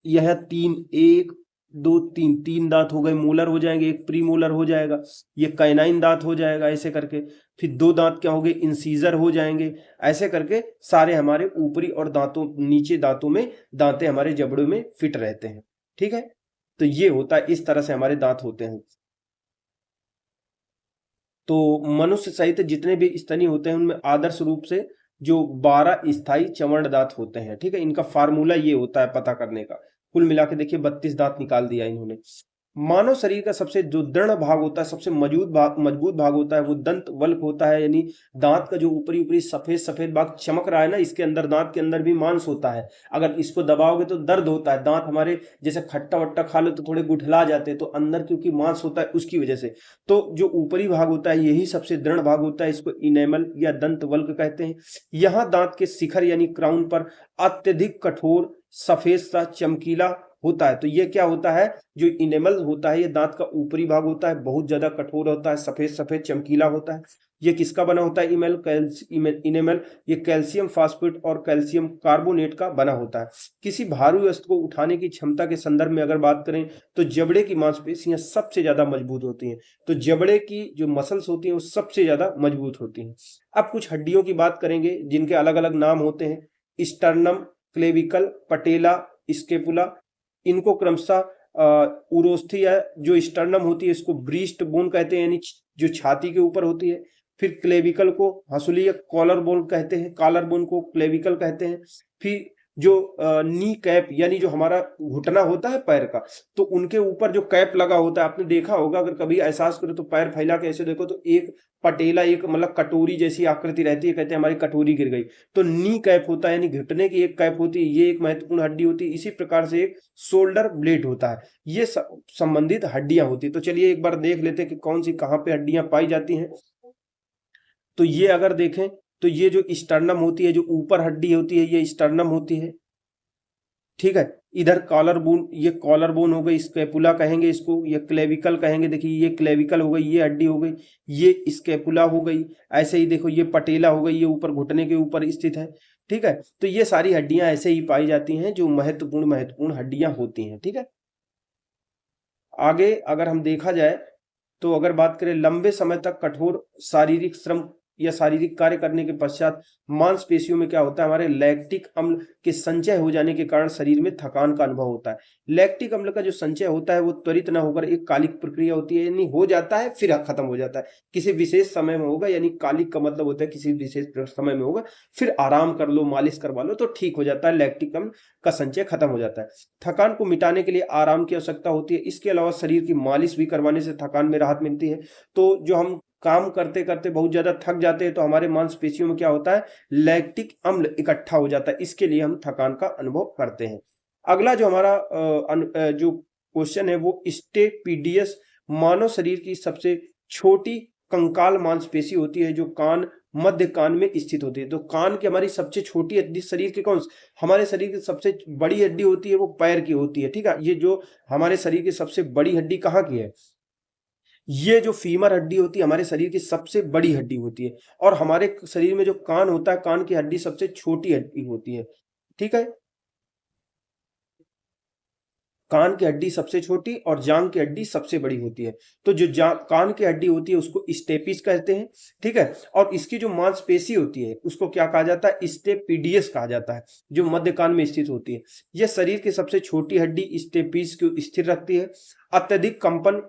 यह 3 1 2 3 3 दांत हो गए, मोलर हो जाएंगे, एक प्रीमोलर हो जाएगा, ये कैनाइन दांत हो जाएगा ऐसे करके। फिर 2 दांत क्या हो गए, इंसीजर हो जाएंगे, ऐसे करके सारे हमारे ऊपरी और दांतों नीचे दांतों में दांतें हमारे जबड़ों में फिट रहते हैं, ठीक है। तो ये होता है, इस तरह से हमारे दांत होते हैं। तो मनुष्य सहित जितने भी स्तनी होते हैं उनमें आदर्श रूप से जो 12 स्थायी चमड़ दांत होते हैं, ठीक है। इनका फार्मूला ये होता है पता करने का। कुल मिला के देखिए 32 दांत निकाल दिया इन्होंने। मानव शरीर का सबसे जो दृढ़ भाग होता है, सबसे मजबूत भाग होता है, वो दंत वल्क होता है, यानी दांत का जो ऊपरी ऊपरी सफेद सफेद भाग चमक रहा है ना, इसके अंदर दांत के अंदर भी मांस होता है। अगर इसको दबाओगे तो दर्द होता है, दांत हमारे जैसे खट्टा वट्टा खा लो तो थोड़े गुठला जाते हैं, तो अंदर क्योंकि मांस होता है उसकी वजह से। तो जो ऊपरी भाग होता है यही सबसे दृढ़ भाग होता है, इसको इनेमल या दंत वल्क कहते हैं। यहाँ दांत के शिखर यानी क्राउन पर अत्यधिक कठोर सफेद सा चमकीला होता है। तो ये क्या होता है, जो इनेमल होता है, ये दांत का ऊपरी भाग होता है, बहुत ज्यादा कठोर होता है, सफेद सफेद चमकीला होता है। ये किसका बना होता है, इनेमल, ये कैल्शियम फास्फेट और कैल्शियम कार्बोनेट का बना होता है। किसी भारी वस्तु को उठाने की क्षमता के संदर्भ में अगर बात करें तो जबड़े की मांसपेशियां सबसे ज्यादा मजबूत होती हैं। तो जबड़े की जो मसल्स होती हैं वो सबसे ज्यादा मजबूत होती हैं। अब कुछ हड्डियों की बात करेंगे जिनके अलग अलग नाम होते हैं, स्टर्नम, क्लेविकल, पटेला, स्केपुला। इनको क्रमशः उरोस्थी है, जो स्टर्नम होती है इसको ब्रीस्ट बोन कहते हैं, यानी जो छाती के ऊपर होती है। फिर क्लेविकल को हंसुली या कॉलर बोन कहते हैं, कॉलर बोन को क्लेविकल कहते हैं। फिर जो नी कैप यानी जो हमारा घुटना होता है पैर का, तो उनके ऊपर जो कैप लगा होता है, आपने देखा होगा, अगर कभी एहसास करो तो पैर फैला के ऐसे देखो तो एक पटेला, एक मतलब कटोरी जैसी आकृति रहती है, कहते हैं हमारी कटोरी गिर गई। तो नी कैप होता है, यानी घुटने की एक कैप होती है, ये एक महत्वपूर्ण हड्डी होती है। इसी प्रकार से एक शोल्डर ब्लेड होता है, ये संबंधित हड्डियां होती है। तो चलिए एक बार देख लेते हैं कि कौन सी कहाँ पे हड्डियां पाई जाती हैं। तो ये अगर देखें तो ये जो स्टर्नम होती है, जो ऊपर हड्डी होती है, ये स्टर्नम होती है, ठीक है। इधर कॉलर बोन, ये कॉलर बोन हो गई, स्कैपुला कहेंगे इसको, ये क्लेविकल कहेंगे। देखिए ये क्लेविकल हो गई, ये हड्डी हो गई, ये स्कैपुला हो गई। ऐसे ही देखो ये पटेला हो गई, ये ऊपर घुटने के ऊपर स्थित है, ठीक है। तो ये सारी हड्डियां ऐसे ही पाई जाती हैं जो महत्वपूर्ण हड्डियां होती हैं, ठीक है। आगे अगर हम देखा जाए तो अगर बात करें लंबे समय तक कठोर शारीरिक श्रम या शारीरिक कार्य करने के पश्चात मांसपेशियों में क्या होता है, हमारे लैक्टिक अम्ल के संचय हो जाने के कारण शरीर में थकान का अनुभव होता है। लैक्टिक अम्ल का जो संचय होता है वो त्वरित न होकर एक कालिक प्रक्रिया होती है, यानी हो जाता है फिर खत्म हो जाता है, किसी विशेष समय में होगा। यानी कालिक का मतलब होता है किसी विशेष समय में होगा, फिर आराम कर लो, मालिश करवा लो तो ठीक हो जाता है, लैक्टिक अम्ल का संचय खत्म हो जाता है। थकान को मिटाने के लिए आराम की आवश्यकता होती है। इसके अलावा शरीर की मालिश भी करवाने से थकान में राहत मिलती है। तो जो हम काम करते करते बहुत ज्यादा थक जाते हैं तो हमारे मांसपेशियों में क्या होता है, लैक्टिक अम्ल इकट्ठा हो जाता है, इसके लिए हम थकान का अनुभव करते हैं। अगला जो हमारा जो क्वेश्चन है वो स्टेपीडियस, मानव शरीर की सबसे छोटी कंकाल मांसपेशी होती है जो कान मध्य कान में स्थित होती है। तो कान की हमारी सबसे छोटी हड्डी शरीर के हमारे शरीर की सबसे बड़ी हड्डी होती है वो पैर की होती है। ठीक है, ये जो हमारे शरीर की सबसे बड़ी हड्डी कहाँ की है, ये जो फीमर हड्डी होती है हमारे शरीर की सबसे बड़ी हड्डी होती है। और हमारे शरीर में जो कान होता है, कान की हड्डी सबसे छोटी हड्डी होती है। ठीक है, कान की हड्डी सबसे छोटी और जांघ की हड्डी सबसे बड़ी होती है। तो जो कान की हड्डी होती है उसको स्टेपिस कहते हैं। ठीक है, और इसकी जो मांसपेशी होती है उसको क्या कहा जाता है, स्टेपिडियस कहा जाता है, जो मध्य कान में स्थित होती है। यह शरीर की सबसे छोटी हड्डी स्टेपिस को स्थिर रखती है, अत्यधिक कंपन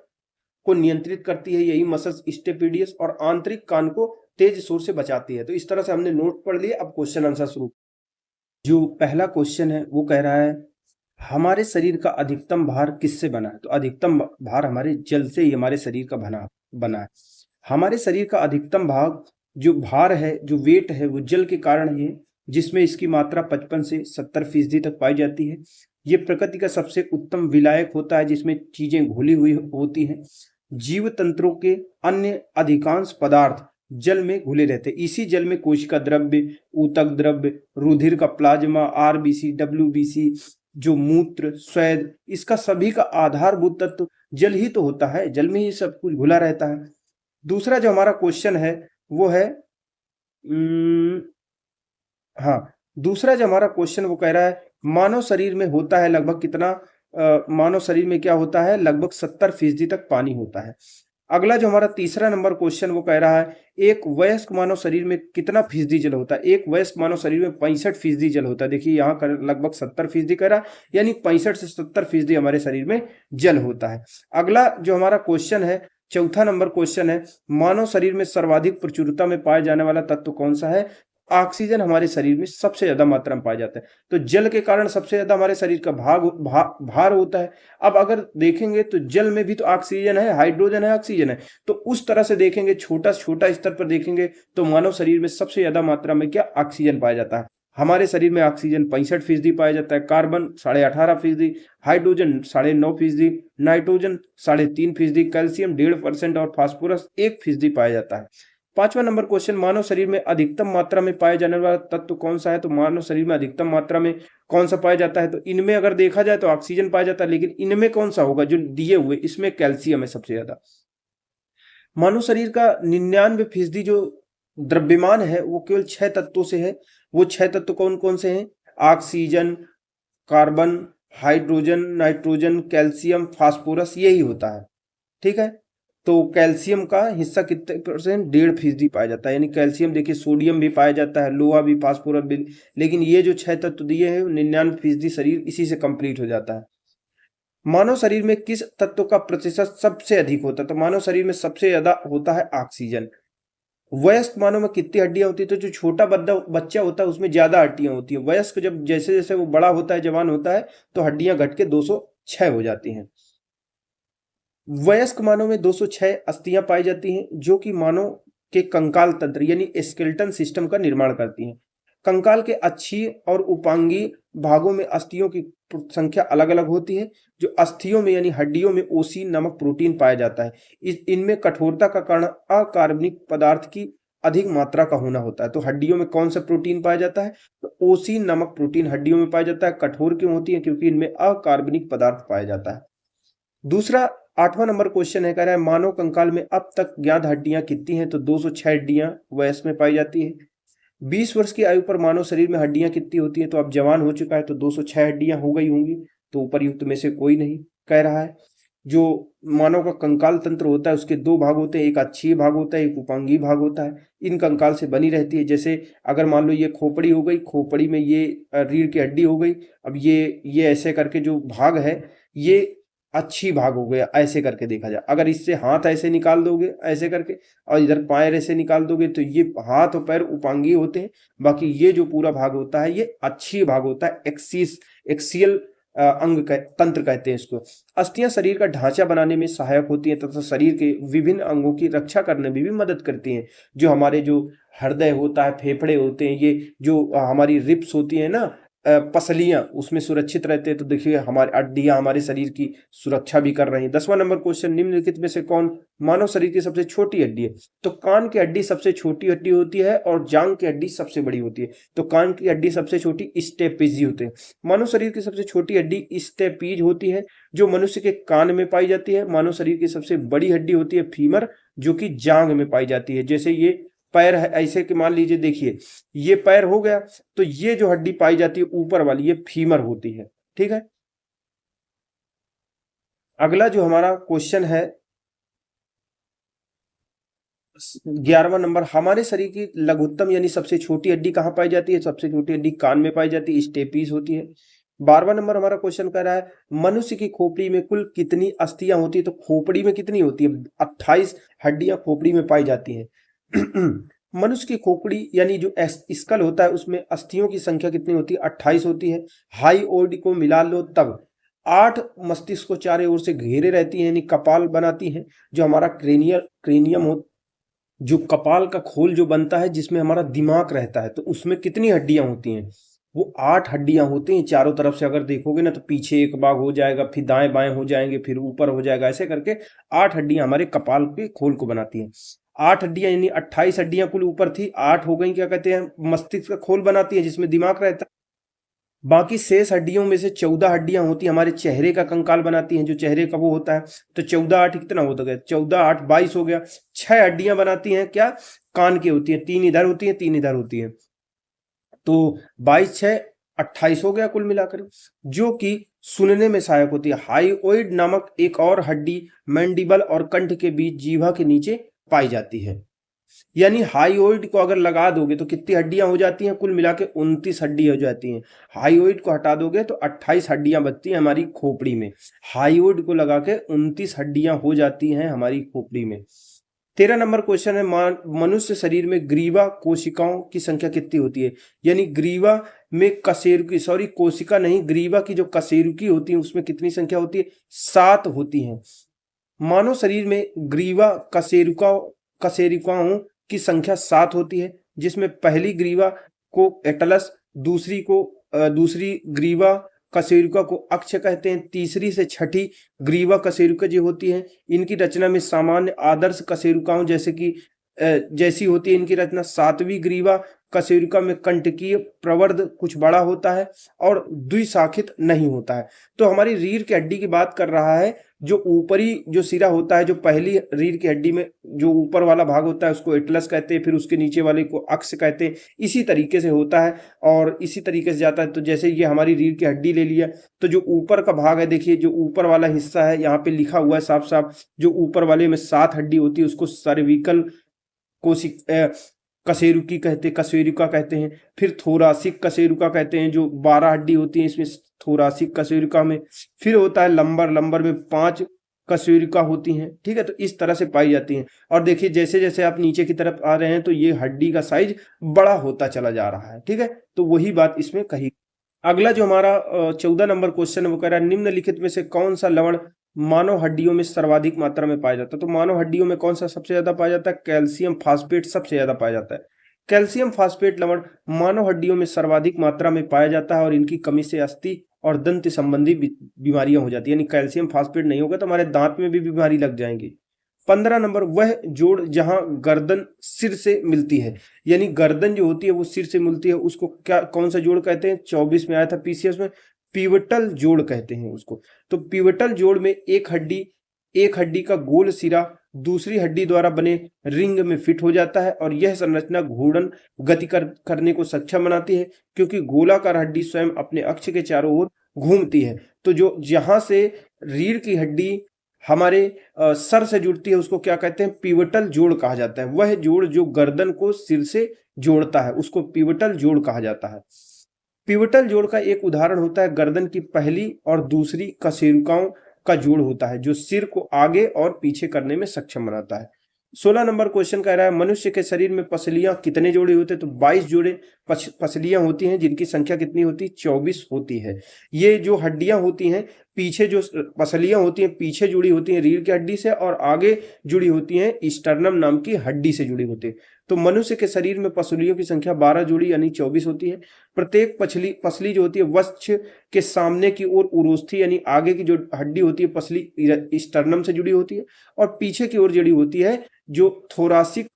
को नियंत्रित करती है यही मसल्स स्टेपिडियस, और आंतरिक कान को तेज शोर से बचाती है। तो इस तरह से हमने नोट पढ़ लिए। अब क्वेश्चन आंसर शुरू। जो पहला क्वेश्चन है वो कह रहा है हमारे शरीर का अधिकतम भार किससे बना है। तो अधिकतम भार हमारे जल से ही हमारे शरीर का बना है। हमारे शरीर का अधिकतम भाग जो भार है, जो वेट है, वो जल के कारण है, जिसमें इसकी मात्रा 55 से 70% तक पाई जाती है। ये प्रकृति का सबसे उत्तम विलायक होता है जिसमें चीजें घुली हुई होती हैं। जीव तंत्रों के अन्य अधिकांश पदार्थ जल में घुले रहते हैं। इसी जल में कोशिका द्रव्य, ऊतक द्रव्य, रुधिर का प्लाज्मा, आरबीसी, डब्ल्यूबीसी, जो मूत्र, स्वेद, इसका सभी का आधारभूत तत्व जल ही तो होता है। जल में ही सब कुछ घुला रहता है। दूसरा जो हमारा क्वेश्चन है वो है हाँ, दूसरा जो हमारा क्वेश्चन वो कह रहा है मानव शरीर में होता है लगभग कितना, मानव शरीर में क्या होता है, लगभग 70% तक पानी होता है। अगला जो हमारा तीसरा नंबर क्वेश्चन वो कह रहा है एक वयस्क मानव शरीर में कितना फीसदी जल होता है। एक वयस्क मानव शरीर में 65% जल होता है। देखिए यहाँ लगभग 70% कह रहा है, यानी 65 से 70% हमारे शरीर में जल होता है। अगला जो हमारा क्वेश्चन है, चौथा नंबर क्वेश्चन है मानव शरीर में सर्वाधिक प्रचुरता में पाया जाने वाला तत्व कौन सा है। ऑक्सीजन हमारे शरीर में सबसे ज्यादा मात्रा में पाया जाता है। तो जल के कारण सबसे ज्यादा हमारे शरीर का भार होता है। अब अगर देखेंगे तो जल में भी तो ऑक्सीजन है, हाइड्रोजन है, ऑक्सीजन है। तो उस तरह से देखेंगे, छोटा स्तर पर देखेंगे तो मानव शरीर में सबसे ज्यादा मात्रा में क्या, ऑक्सीजन पाया जाता है। हमारे शरीर में ऑक्सीजन 65% पाया जाता है, कार्बन 18.5%, हाइड्रोजन 9.5%, नाइट्रोजन 3.5%, कैल्शियम 1.5% और फास्फोरस 1% पाया जाता है। पांचवा नंबर क्वेश्चन मानव शरीर में अधिकतम मात्रा में पाए जाने वाला तत्व कौन सा है। तो मानव शरीर में अधिकतम मात्रा में कौन सा पाया जाता है। तो इनमें अगर देखा जाए तो ऑक्सीजन पाया जाता है, लेकिन इनमें कौन सा होगा जो दिए हुए, इसमें कैल्शियम है सबसे ज्यादा। मानव शरीर का 99% जो द्रव्यमान है वो केवल 6 तत्वों से है। वो 6 तत्व कौन कौन से हैं, oxygen, carbon, hydrogen, nitrogen, calcium, phosphorus, यही होता है। ठीक है, तो कैल्शियम का हिस्सा कितने परसेंट, 1.5% पाया जाता है। यानी कैल्शियम देखिए, सोडियम भी पाया जाता है, लोहा भी, फास्फोरस भी, लेकिन ये जो 6 तत्व दिए हैं 99% शरीर इसी से कंप्लीट हो जाता है। मानव शरीर में किस तत्व का प्रतिशत सबसे अधिक होता है। तो मानव शरीर में सबसे ज्यादा होता है ऑक्सीजन। वयस्क मानव में कितनी हड्डियां होती है। तो जो छोटा बच्चा होता है उसमें ज्यादा हड्डियां होती है। वयस्क जब जैसे जैसे वो बड़ा होता है, जवान होता है, तो हड्डियां घट के 206 हो जाती हैं। वयस्क मानव में 206 अस्थियां पाई जाती हैं जो कि मानव के कंकाल तंत्र यानी स्केलेटन सिस्टम का निर्माण करती हैं। कंकाल के अक्षीय और उपांगीय भागों में अस्थियों की संख्या अलग अलग होती है। जो अस्थियों में यानी हड्डियों में ओसीन नामक प्रोटीन पाया जाता है। इनमें कठोरता का कारण अकार्बनिक पदार्थ की अधिक मात्रा का होना होता है। तो हड्डियों में कौन सा प्रोटीन पाया जाता है, तो ओसीन नामक प्रोटीन हड्डियों में पाया जाता है। कठोर क्यों होती है, क्योंकि इनमें अकार्बनिक पदार्थ पाया जाता है। दूसरा 8वां नंबर क्वेश्चन है, कह रहा है मानव कंकाल में अब तक ज्ञात हड्डियां कितनी हैं। तो 206 हड्डियां वयस्क में पाई जाती है। 20 वर्ष की आयु पर मानव शरीर में हड्डियां कितनी होती हैं। तो अब जवान हो चुका है तो 206 हड्डियां हो गई होंगी। तो उपरयुक्त में से कोई नहीं कह रहा है। जो मानव का कंकाल तंत्र होता है उसके 2 भाग होते हैं, एक अक्षीय भाग होता है, एक उपांगीय भाग होता है। इन कंकाल से बनी रहती है। जैसे अगर मान लो ये खोपड़ी हो गई, खोपड़ी में ये रीढ़ की हड्डी हो गई। अब ये ऐसे करके जो भाग है ये अच्छी भाग हो गया, ऐसे करके देखा जाए। अगर इससे हाथ ऐसे निकाल दोगे ऐसे करके, और इधर पैर ऐसे निकाल दोगे, तो ये हाथ और पैर उपांगी होते हैं। बाकी ये जो पूरा भाग होता है ये अच्छी भाग होता है, एक्सियल अंग तंत्र कहते हैं इसको। अस्थियां शरीर का ढांचा बनाने में सहायक होती हैं तथा शरीर के विभिन्न अंगों की रक्षा करने में भी मदद करती हैं। जो हमारे जो हृदय होता है, फेफड़े होते हैं, ये जो हमारी रिब्स होती है ना, पसलियां उसमें सुरक्षित रहते हैं। तो देखिए हमारी हड्डियां हमारे शरीर की सुरक्षा भी कर रही हैं। 10वां नंबर क्वेश्चन, निम्नलिखित में से कौन मानव शरीर की सबसे छोटी हड्डी है? तो कान की हड्डी सबसे छोटी हड्डी होती है और जांघ की हड्डी सबसे बड़ी होती है। तो कान की हड्डी सबसे छोटी स्टेपीज होते हैं। मानव शरीर की सबसे छोटी हड्डी स्टेपीज होती है जो मनुष्य के कान में पाई जाती है। मानव शरीर की सबसे बड़ी हड्डी होती है फीमर, जो कि जांघ में पाई जाती है। जैसे ये पैर है, ऐसे कि मान लीजिए देखिए ये पैर हो गया, तो ये जो हड्डी पाई जाती है ऊपर वाली, ये फीमर होती है। ठीक है, अगला जो हमारा क्वेश्चन है 11वां नंबर, हमारे शरीर की लघुत्तम यानी सबसे छोटी हड्डी कहाँ पाई जाती है? सबसे छोटी हड्डी कान में पाई जाती है, स्टेपीज होती है। 12वां नंबर हमारा क्वेश्चन कह रहा है मनुष्य की खोपड़ी में कुल कितनी अस्थियां होती है? तो खोपड़ी में कितनी होती है? 28 हड्डियां खोपड़ी में पाई जाती हैं। मनुष्य की खोपड़ी यानी जो स्कल होता है उसमें अस्थियों की संख्या कितनी होती है? 28 होती है। हाई ओड को मिला लो तब 8 मस्तिष्क को चारों ओर से घेरे रहती है, यानी कपाल बनाती है। जो हमारा क्रेनियम हो, जो कपाल का खोल जो बनता है जिसमें हमारा दिमाग रहता है, तो उसमें कितनी हड्डियां होती हैं? वो 8 हड्डियां होती हैं चारों तरफ से। अगर देखोगे ना तो पीछे एक भाग हो जाएगा, फिर दाएं बाएं हो जाएंगे, फिर ऊपर हो जाएगा, ऐसे करके 8 हड्डियां हमारे कपाल के खोल को बनाती हैं। 8 हड्डियां यानी 28 हड्डियां कुल ऊपर थी, 8 हो गई क्या कहते हैं मस्तिष्क का खोल बनाती है जिसमें दिमाग रहता है। बाकी शेष हड्डियों में से 14 हड्डियां होती हैं हमारे चेहरे का कंकाल बनाती हैं, जो चेहरे का वो होता है। तो 14 8 कितना हो गया? 14 8 22 हो गया। 6 हड्डियां बनाती हैं क्या? कान की होती है, 3 इधर होती है, 3 इधर होती है। तो 22 6 28 हो गया कुल मिलाकर, जो कि सुनने में सहायक होती है। हाइओइड नामक एक और हड्डी मैंडिबल और कंठ के बीच जीवा के नीचे पाई जाती है। यानी हाइओइड को अगर लगा दोगे तो कितनी हड्डियां हो जाती हैं? कुल मिला के 29 हड्डी हो जाती हैं। हाइओइड को हटा दोगे तो 28 हड्डियां बचती हैं हमारी खोपड़ी में। हाइओइड को लगा के 29 हड्डियां हो जाती हैं हमारी खोपड़ी में। 13 नंबर क्वेश्चन है मनुष्य शरीर में ग्रीवा कोशिकाओं की संख्या कितनी होती है? यानी ग्रीवा में कशेरुकी, सॉरी कोशिका नहीं, ग्रीवा की जो कशेरुकी होती है उसमें कितनी संख्या होती है? 7 होती हैं। मानव शरीर में ग्रीवा कशेरुकाओं की संख्या 7 होती है, जिसमें पहली ग्रीवा को एटलस, दूसरी ग्रीवा कशेरुका को अक्ष कहते हैं, तीसरी से छठी ग्रीवा कशेरुका जो होती है इनकी रचना में सामान्य आदर्श कशेरुकाओं जैसी होती है इनकी रचना। 7वीं ग्रीवा कशेरुका में कंटकीय प्रवर्ध कुछ बड़ा होता है और द्विशाखित नहीं होता है। तो हमारी रीढ़ की हड्डी की बात कर रहा है, जो ऊपरी जो सिरा होता है, जो पहली रीढ़ की हड्डी में जो ऊपर वाला भाग होता है उसको एटलस कहते हैं, फिर उसके नीचे वाले को अक्ष कहते हैं। इसी तरीके से होता है और इसी तरीके से जाता है। तो जैसे ये हमारी रीढ़ की हड्डी ले लिया, तो जो ऊपर का भाग है देखिए, जो ऊपर वाला हिस्सा है यहाँ पे लिखा हुआ है साफ साफ, जो ऊपर वाले में 7 हड्डी होती है उसको सर्विकल कशेरुकी कशेरुका कहते हैं। फिर थोरासिक कशेरुका कहते हैं, जो 12 हड्डी होती है इसमें थोरासिक कशेरुका में। फिर होता है लंबर में 5 कशेरुका होती हैं। ठीक है, तो इस तरह से पाई जाती हैं। और देखिए जैसे जैसे आप नीचे की तरफ आ रहे हैं तो ये हड्डी का साइज बड़ा होता चला जा रहा है। ठीक है, तो वही बात इसमें कही। अगला जो हमारा 14 नंबर क्वेश्चन है वो कह रहा है निम्नलिखित में से कौन सा लवण मानव हड्डियों में सर्वाधिक मात्रा में पाया जाता है? तो मानव हड्डियों में कौन सा सबसे ज्यादा पाया जाता है? कैल्शियम फास्फेट सबसे ज्यादा पाया जाता है। कैल्शियम फास्फेट लवण मानव हड्डियों में सर्वाधिक मात्रा में पाया जाता है और इनकी कमी से अस्थि और दंत संबंधी बीमारियां हो जाती है। यानी कैल्शियम फास्फेट नहीं होगा तो हमारे दांत में भी बीमारी लग जाएंगी। 15 नंबर, वह जोड़ जहां गर्दन सिर से मिलती है, यानी गर्दन जो होती है वो सिर से मिलती है, उसको क्या कौन सा जोड़ कहते हैं? 24 में आया था पीसीएस में, पिवटल जोड़ कहते हैं उसको। तो पिवटल जोड़ में एक हड्डी का गोल सिरा दूसरी हड्डी द्वारा बने रिंग में फिट हो जाता है और यह संरचना घूर्णन गति करने को सक्षम बनाती है, क्योंकि गोलाकार हड्डी स्वयं अपने अक्ष के चारों ओर घूमती है। तो जो जहां से रीढ़ की हड्डी हमारे सर से जुड़ती है उसको क्या कहते हैं? पिवटल जोड़ कहा जाता है। वह जोड़ जो गर्दन को सिर से जोड़ता है उसको पिवटल जोड़ कहा जाता है। पिवटल जोड़ का एक उदाहरण होता है गर्दन की पहली और दूसरी कशेरुकाओं का जोड़ होता है, जो सिर को आगे और पीछे करने में सक्षम बनाता है। 16 नंबर क्वेश्चन कह रहा है मनुष्य के शरीर में पसलियां कितने जोड़े होते हैं? तो 22 जोड़े पसलियां होती हैं, जिनकी संख्या कितनी होती है? 24 होती है। ये जो हड्डियां होती हैं पीछे जो पसलियां होती हैं पीछे जुड़ी होती हैं रीढ़ की हड्डी से, और आगे जुड़ी होती हैं स्टर्नम नाम की हड्डी से जुड़ी होती है। तो मनुष्य के शरीर में पसलियों की संख्या 12 जोड़ी यानी 24 होती है। प्रत्येक पसली जो होती है वक्ष के सामने की ओर उरोस्थी यानी आगे की जो हड्डी होती है पसली स्टर्नम से जुड़ी होती है, और पीछे की ओर जुड़ी होती है जो थोरासिक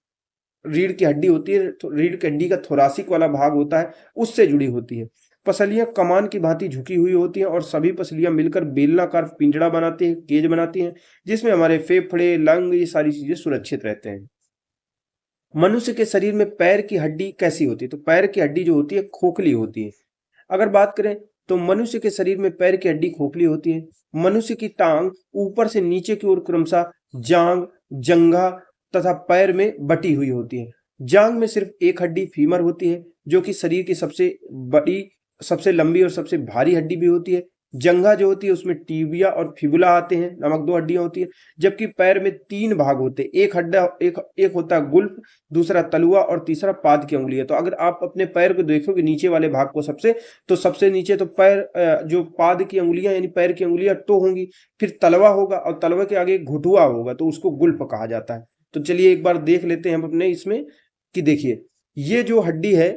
रीढ़ की हड्डी होती है, रीढ़ की हड्डी का थोरासिक वाला भाग होता है उससे जुड़ी होती है। पसलियां कमान की भांति झुकी हुई होती हैं और सभी पसलियां मिलकर बेलनाकार पिंजड़ा बनाती हैं, केज बनाती हैं, जिसमें हमारे फेफड़े, लंग, ये सारी चीजें सुरक्षित रहते हैं। मनुष्य के शरीर में पैर की हड्डी कैसी होती है? तो पैर की हड्डी जो होती है खोखली होती है। अगर बात करें तो मनुष्य के शरीर में पैर की हड्डी खोखली होती है। मनुष्य की टांग ऊपर से नीचे की ओर क्रमशः जांग, जंघा तथा पैर में बटी हुई होती है। जांग में सिर्फ एक हड्डी फीमर होती है जो कि शरीर की सबसे बड़ी, सबसे लंबी और सबसे भारी हड्डी भी होती है। जंघा जो होती है उसमें टिबिया और फिबुला आते हैं नामक 2 हड्डियां होती है। जबकि पैर में 3 भाग होते हैं, एक होता है गुल्फ, दूसरा तलुआ और तीसरा पाद की उंगली है। तो अगर आप अपने पैर को देखोगे नीचे वाले भाग को सबसे नीचे तो पैर जो पाद की उंगलियां यानी पैर की उंगलियां तो होंगी, फिर तलवा होगा और तलवा के आगे घुटुआ होगा तो उसको गुल्फ कहा जाता है। तो चलिए एक बार देख लेते हैं हम अपने इसमें कि देखिए ये जो हड्डी है,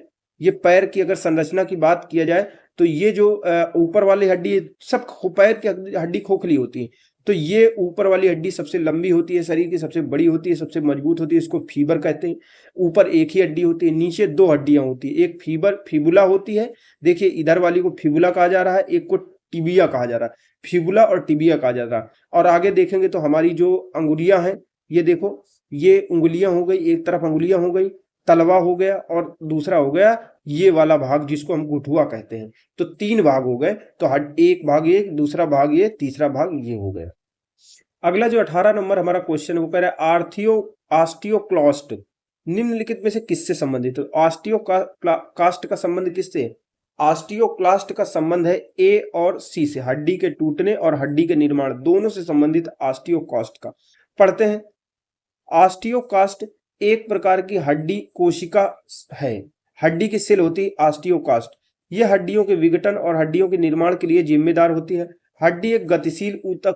ये पैर की अगर संरचना की बात किया जाए तो ये जो ऊपर वाली हड्डी सब पैर की हड्डी खोखली होती है। तो ये ऊपर वाली हड्डी सबसे लंबी होती है, शरीर की सबसे बड़ी होती है, सबसे मजबूत होती है, इसको फीबर कहते हैं। ऊपर एक ही हड्डी होती है, नीचे 2 हड्डियां होती है, एक फिबुला होती है, देखिए इधर वाली को फिबुला कहा जा रहा है, एक को टिबिया कहा जा रहा है, फिबुला और टिबिया कहा जा रहा है। और आगे देखेंगे तो हमारी जो अंगुलियां हैं, ये देखो ये उंगलियां हो गई, एक तरफ अंगुलियां हो गई, तलवा हो गया और दूसरा हो गया ये वाला भाग जिसको हम गुठुआ कहते हैं। तो 3 भाग हो गए, तो एक भाग ये, दूसरा भाग ये, तीसरा भाग ये हो गया। अगला जो 18 नंबर हमारा क्वेश्चन है वो कह रहा है ऑस्टियोक्लास्ट निम्नलिखित में से किससे संबंधित है? ऑस्टियोकास्ट का संबंध किससे है? ऑस्टियोक्लास्ट का संबंध है ए और सी से, हड्डी के टूटने और हड्डी के निर्माण दोनों से संबंधित ऑस्टियोकास्ट का। पढ़ते हैं। ऑस्टियोकास्ट एक प्रकार की हड्डी कोशिका है, हड्डी की सेल होती है ऑस्टियोकास्ट। यह हड्डियों के विघटन और हड्डियों के निर्माण के लिए जिम्मेदार होती है। हड्डी एक गतिशील ऊतक,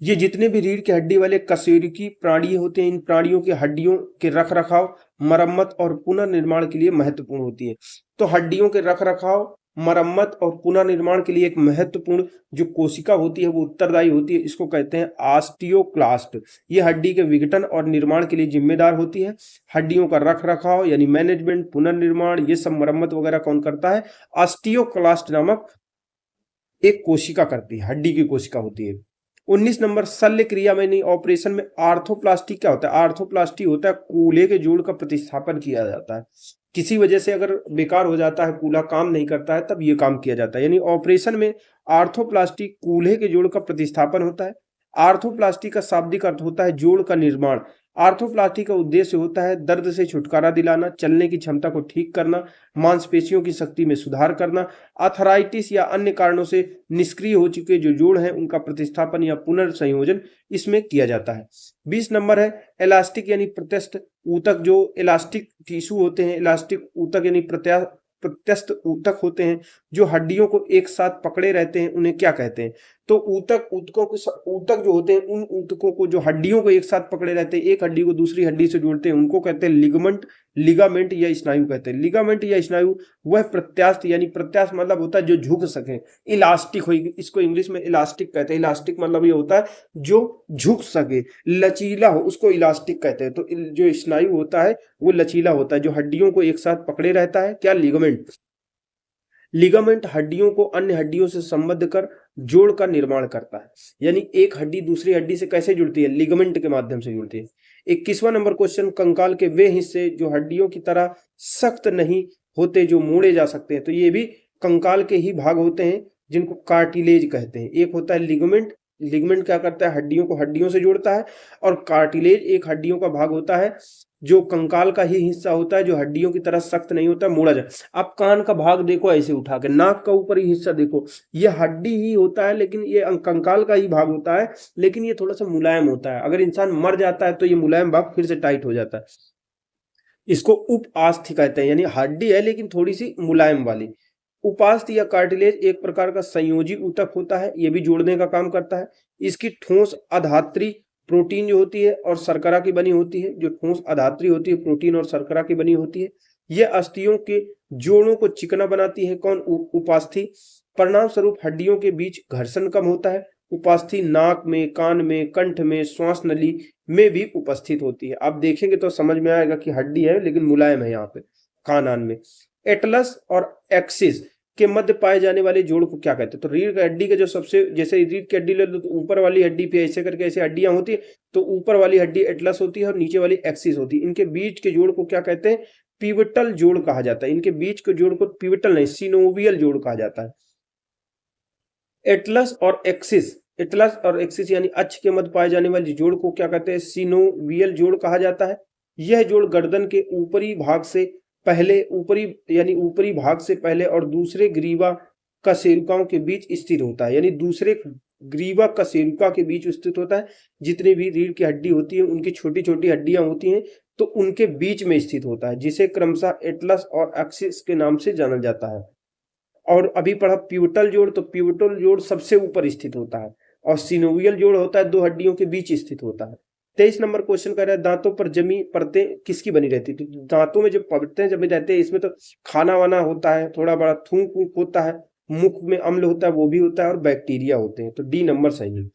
ये जितने भी रीढ़ की हड्डी वाले कशेरुकी प्राणी होते हैं, इन प्राणियों की हड्डियों के रखरखाव, मरम्मत और पुनर्निर्माण के लिए महत्वपूर्ण होती है। तो हड्डियों के रखरखाव, मरम्मत और पुनर्निर्माण के लिए एक महत्वपूर्ण जो कोशिका होती है वो उत्तरदायी होती है, इसको कहते हैं ऑस्टियोक्लास्ट। ये हड्डी के विघटन और निर्माण के लिए जिम्मेदार होती है। हड्डियों का रखरखाव यानी मैनेजमेंट, पुनर्निर्माण, ये सब मरम्मत वगैरह कौन करता है? ऑस्टियोक्लास्ट नामक एक कोशिका करती है, हड्डी की कोशिका होती है। 19 नंबर शल्य क्रिया में नहीं ऑपरेशन में आर्थोप्लास्टी क्या होता है? आर्थोप्लास्टी होता है कूल्हे के जोड़ का प्रतिस्थापन किया जाता है। किसी वजह से अगर बेकार हो जाता है, कूल्हा काम नहीं करता है, तब ये काम किया जाता है। यानी ऑपरेशन में आर्थोप्लास्टी कूल्हे के जोड़ का प्रतिस्थापन होता है। आर्थोप्लास्टी का शाब्दिक अर्थ होता है जोड़ का निर्माण। आर्थोप्लास्टी का उद्देश्य होता है दर्द से छुटकारा दिलाना, चलने की क्षमता को ठीक करना, मांसपेशियों की शक्ति में सुधार करना, आर्थराइटिस या अन्य कारणों से निष्क्रिय हो चुके जो जोड़ हैं उनका प्रतिस्थापन या पुनर्संयोजन इसमें किया जाता है। 20 नंबर है इलास्टिक यानी प्रत्यस्थ ऊतक। जो इलास्टिक टिश्यू होते हैं, इलास्टिक ऊतक यानी प्रत्यस्थ ऊतक होते हैं जो हड्डियों को एक साथ पकड़े रहते हैं, उन्हें क्या कहते हैं? तो ऊतक जो होते हैं, उन ऊतकों को जो हड्डियों को एक साथ पकड़े रहते हैं, एक हड्डी को दूसरी हड्डी से जोड़ते हैं, उनको कहते हैं लिगामेंट या स्नायु कहते हैं। लिगामेंट या स्नायु वह प्रत्यास्थ यानी प्रत्यास्थ मतलब होता है जो झुक सके, इलास्टिक हो, इसको इंग्लिश में इलास्टिक कहते हैं। इलास्टिक मतलब ये होता है जो झुक सके, लचीला हो, उसको इलास्टिक कहते हैं। तो जो स्नायु होता है वो लचीला होता है, जो हड्डियों को एक साथ पकड़े रहता है, क्या? लिगामेंट हड्डियों को अन्य हड्डियों से संबद्ध कर जोड़ का निर्माण करता है। यानी एक हड्डी दूसरी हड्डी से कैसे जुड़ती है? लिगामेंट के माध्यम से जुड़ती है। 21वां नंबर क्वेश्चन, कंकाल के वे हिस्से जो हड्डियों की तरह सख्त नहीं होते जो मोड़े जा सकते हैं। तो ये भी कंकाल के ही भाग होते हैं जिनको कार्टिलेज कहते हैं। एक होता है लिगामेंट, लिगामेंट क्या करता है? हड्डियों को हड्डियों से जोड़ता है। और कार्टिलेज एक हड्डियों का भाग होता है जो कंकाल का ही हिस्सा होता है, जो हड्डियों की तरह सख्त नहीं होता, मोड़ा जाए। आप कान का भाग देखो ऐसे उठा के, नाक का ऊपर ही हिस्सा देखो, ये हड्डी ही होता है लेकिन ये कंकाल का ही भाग होता है, लेकिन ये थोड़ा सा मुलायम होता है। अगर इंसान मर जाता है तो ये मुलायम भाग फिर से टाइट हो जाता है। इसको उप आस्थि कहते हैं, यानी हड्डी है लेकिन थोड़ी सी मुलायम वाली। उपास्थि या कार्टिलेज एक प्रकार का संयोजी ऊतक होता है, ये भी जोड़ने का काम करता है। इसकी ठोस अधात्री प्रोटीन जो होती है और शर्करा की बनी होती है, जो ठोस अधात्री होती है प्रोटीन और शर्करा की बनी होती है। यह अस्थियों के जोड़ों को चिकना बनाती है। कौन? उपास्थि। परिणाम स्वरूप हड्डियों के बीच घर्षण कम होता है। उपास्थि नाक में, कान में, कंठ में, श्वास नली में भी उपस्थित होती है। आप देखेंगे तो समझ में आएगा कि हड्डी है लेकिन मुलायम है यहाँ पे कान में। एटलस और एक्सिस के मध्य पाए जाने वाले जोड़ को क्या कहते हैं? तो रीढ़ की हड्डी के जो सबसे, जैसे रीढ़ की हड्डी ले लो तो ऊपर वाली हड्डी पे ऐसे करके ऐसे हड्डियां होती है, तो ऊपर वाली हड्डी एटलस होती है और नीचे वाली एक्सिस होती है। इनके बीच के जोड़ को क्या कहते हैं? पिवटल जोड़ कहा जाता है। इनके बीच के जोड़ को पिवटल नहीं, सिनोवियल जोड़ कहा जाता है। एटलस और एक्सिस, एटलस और एक्सिस यानी अक्ष के मध्य पाए जाने वाले जोड़ को क्या कहते हैं? सिनोवियल जोड़ कहा जाता है। यह जोड़ गर्दन के ऊपरी भाग से पहले, ऊपरी भाग से पहले और दूसरे ग्रीवा कशेरुकाओं के बीच स्थित होता है, यानी दूसरे ग्रीवा कशेरुका के बीच स्थित होता है। जितनी भी रीढ़ की हड्डी होती है उनकी छोटी छोटी हड्डियां होती हैं तो उनके बीच में स्थित होता है, जिसे क्रमशः एटलस और एक्सिस के नाम से जाना जाता है। और अभी पढ़ा पिवटल जोड़, तो पिवटल जोड़ सबसे ऊपर स्थित होता है और सिनोवियल जोड़ होता है दो हड्डियों के बीच स्थित होता है। 23 नंबर क्वेश्चन कह रहा है दांतों पर जमी परतें किसकी बनी रहती है? तो दांतों में जो परतें जमी रहते हैं इसमें तो खाना वाना होता है, थोड़ा बड़ा थूक वूक होता है, मुख में अम्ल होता है वो भी होता है और बैक्टीरिया होते हैं। तो डी नंबर सही है।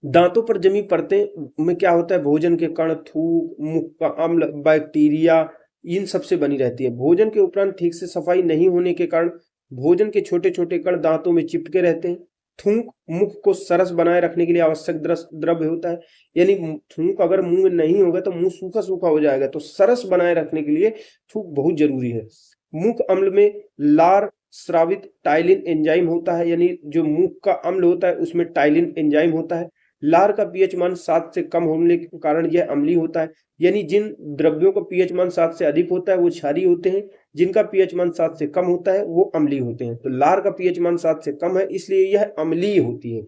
दांतों पर जमी परतें में क्या होता है? भोजन के कण, थूक, मुख का अम्ल, बैक्टीरिया, इन सबसे बनी रहती है। भोजन के उपरांत ठीक से सफाई नहीं होने के कारण भोजन के छोटे छोटे कण दांतों में चिपके रहते हैं। थूक मुख को सरस बनाए रखने के लिए आवश्यक द्रव्य होता है, यानी थूक अगर मुंह में नहीं होगा तो मुंह सूखा सूखा हो जाएगा, तो सरस बनाए रखने के लिए थूक बहुत जरूरी है। मुख अम्ल में लार स्रावित टाइलिन एंजाइम होता है, यानी जो मुख का अम्ल होता है उसमें टाइलिन एंजाइम होता है। लार का पीएच मान 7 से कम होने के कारण यह अम्लीय होता है, यानी जिन द्रव्यों का पीएच मान 7 से अधिक होता है वो क्षारीय होते हैं, जिनका पीएच मान 7 से कम होता है वो अम्लीय होते हैं। तो लार का पीएच मान 7 से कम है इसलिए यह अम्लीय होती है।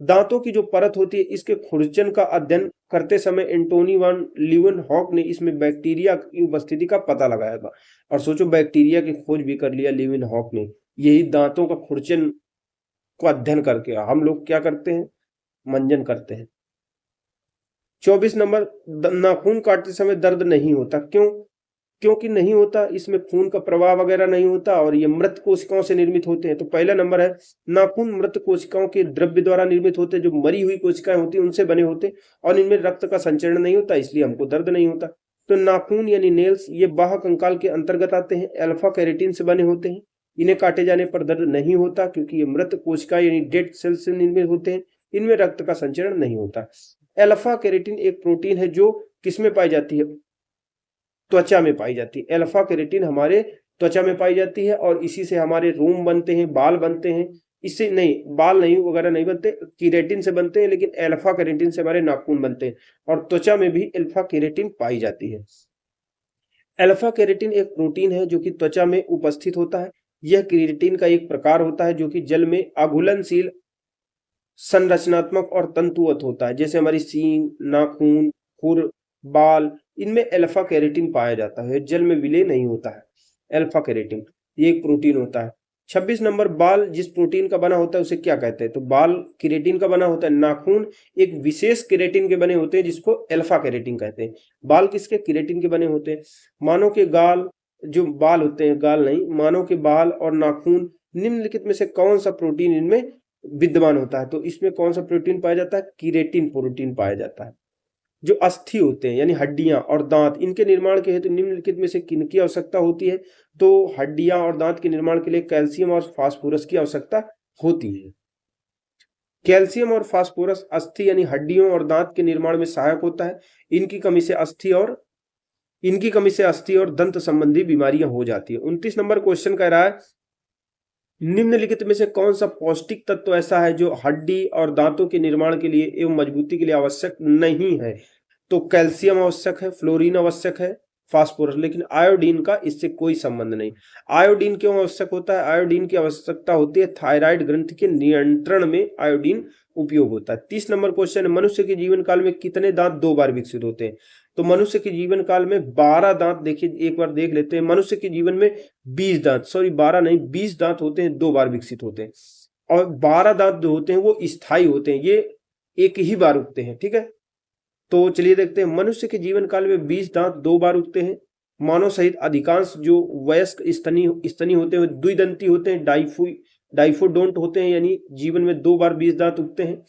दांतों की जो परत होती है इसके खुरचन का अध्ययन करते समय एंटोनी वान लीeuwenhoek ने इसमें बैक्टीरिया की उपस्थिति का पता लगाया था। और सोचो बैक्टीरिया की खोज भी कर लिया लीeuwenhoek ने, यही दांतों का खुरचन को अध्ययन करके। हम लोग क्या करते हैं? मंजन करते हैं। 24 नंबर नाखून काटते समय दर्द नहीं होता, क्यों? क्योंकि नहीं होता, इसमें खून का प्रवाह वगैरह नहीं होता और ये मृत कोशिकाओं से निर्मित होते हैं। तो पहला नंबर है नाखून मृत कोशिकाओं के द्रव्य द्वारा निर्मित होते हैं, जो मरी हुई कोशिकाएं होती हैं उनसे बने होते हैं और इनमें रक्त का संचरण नहीं होता, इसलिए हमको दर्द नहीं होता। तो नाखून यानी नेल्स ये बाह्य कंकाल के अंतर्गत आते हैं, अल्फा कैरेटिन से बने होते हैं। इन्हें काटे जाने पर दर्द नहीं होता क्योंकि ये मृत कोशिका यानी डेड सेल से निर्मित होते हैं, इनमें रक्त का संचरण नहीं होता। अल्फा कैरेटिन एक प्रोटीन है जो किसमें पाई जाती है? त्वचा में पाई जाती है। अल्फा कैरेटिन हमारे त्वचा में पाई जाती है और इसी से हमारे रोम बनते हैं, बाल बनते हैं। इससे नहीं, बाल नहीं वगैरह नहीं बनते, केरेटिन से बनते हैं, लेकिन अल्फा कैरेटिन से हमारे नाखून बनते हैं और त्वचा में भी अल्फा कैरेटिन पाई जाती है। अल्फा कैरेटिन एक प्रोटीन है जो कि त्वचा में उपस्थित होता है। यह केरेटिन का एक प्रकार होता है जो कि जल में अघुलनशील, संरचनात्मक और तंतुवत होता है। जैसे हमारी सींग, नाखून, खुर, बाल, इनमें अल्फा कैरेटिन पाया जाता है, जल में विलय नहीं होता है। अल्फा कैरेटिन ये एक प्रोटीन होता है। 26 नंबर बाल जिस प्रोटीन का बना होता है उसे क्या कहते हैं? तो बाल केरेटिन का बना होता है। नाखून एक विशेष केरेटिन के बने होते हैं जिसको अल्फा कैरेटिन कहते हैं। बाल किसके? केरेटिन के बने होते हैं। मानव के गाल, जो बाल होते हैं, गाल नहीं, मानव के बाल और नाखून निम्नलिखित में से कौन सा प्रोटीन इनमें विद्यमान होता है? तो इसमें कौन सा प्रोटीन पाया जाता है? केरेटिन प्रोटीन पाया जाता है। जो अस्थि होते हैं यानी हड्डियां और दांत, इनके निर्माण के हेतु निम्नलिखित में से किनकी आवश्यकता होती है? तो हड्डियां और दांत के निर्माण के लिए कैल्शियम और फास्फोरस की आवश्यकता होती है। कैल्शियम और फास्फोरस अस्थि यानी हड्डियों और दांत के निर्माण में सहायक होता है। इनकी कमी से अस्थि और दंत संबंधी बीमारियां हो जाती है। 29 नंबर क्वेश्चन कह रहा है निम्नलिखित में से कौन सा पौष्टिक तत्व ऐसा है जो हड्डी और दांतों के निर्माण के लिए एवं मजबूती के लिए आवश्यक नहीं है? तो कैल्शियम आवश्यक है, फ्लोरीन आवश्यक है, फास्फोरस, लेकिन आयोडीन का इससे कोई संबंध नहीं। आयोडीन क्यों आवश्यक होता है? आयोडीन की आवश्यकता होती है थायराइड ग्रंथि के नियंत्रण में आयोडीन उपयोग होता है। 30 नंबर क्वेश्चन है मनुष्य के जीवन काल में कितने दांत 2 बार विकसित होते हैं? तो मनुष्य के जीवन काल में 12 दांत, देखिए एक बार देख लेते हैं, मनुष्य के जीवन में 20 दांत, सॉरी 12 नहीं 20 दांत होते हैं, 2 बार विकसित होते हैं, और 12 दांत जो होते हैं वो स्थायी होते हैं, ये एक ही बार उगते हैं। ठीक है, तो चलिए देखते हैं, मनुष्य के जीवन काल में 20 दांत 2 बार उगते हैं। मानव सहित अधिकांश जो वयस्क स्तनी होते हैं द्विदंती होते हैं, डाइफोडोंट होते हैं, यानी जीवन में 2 बार 20 दांत उगते हैं।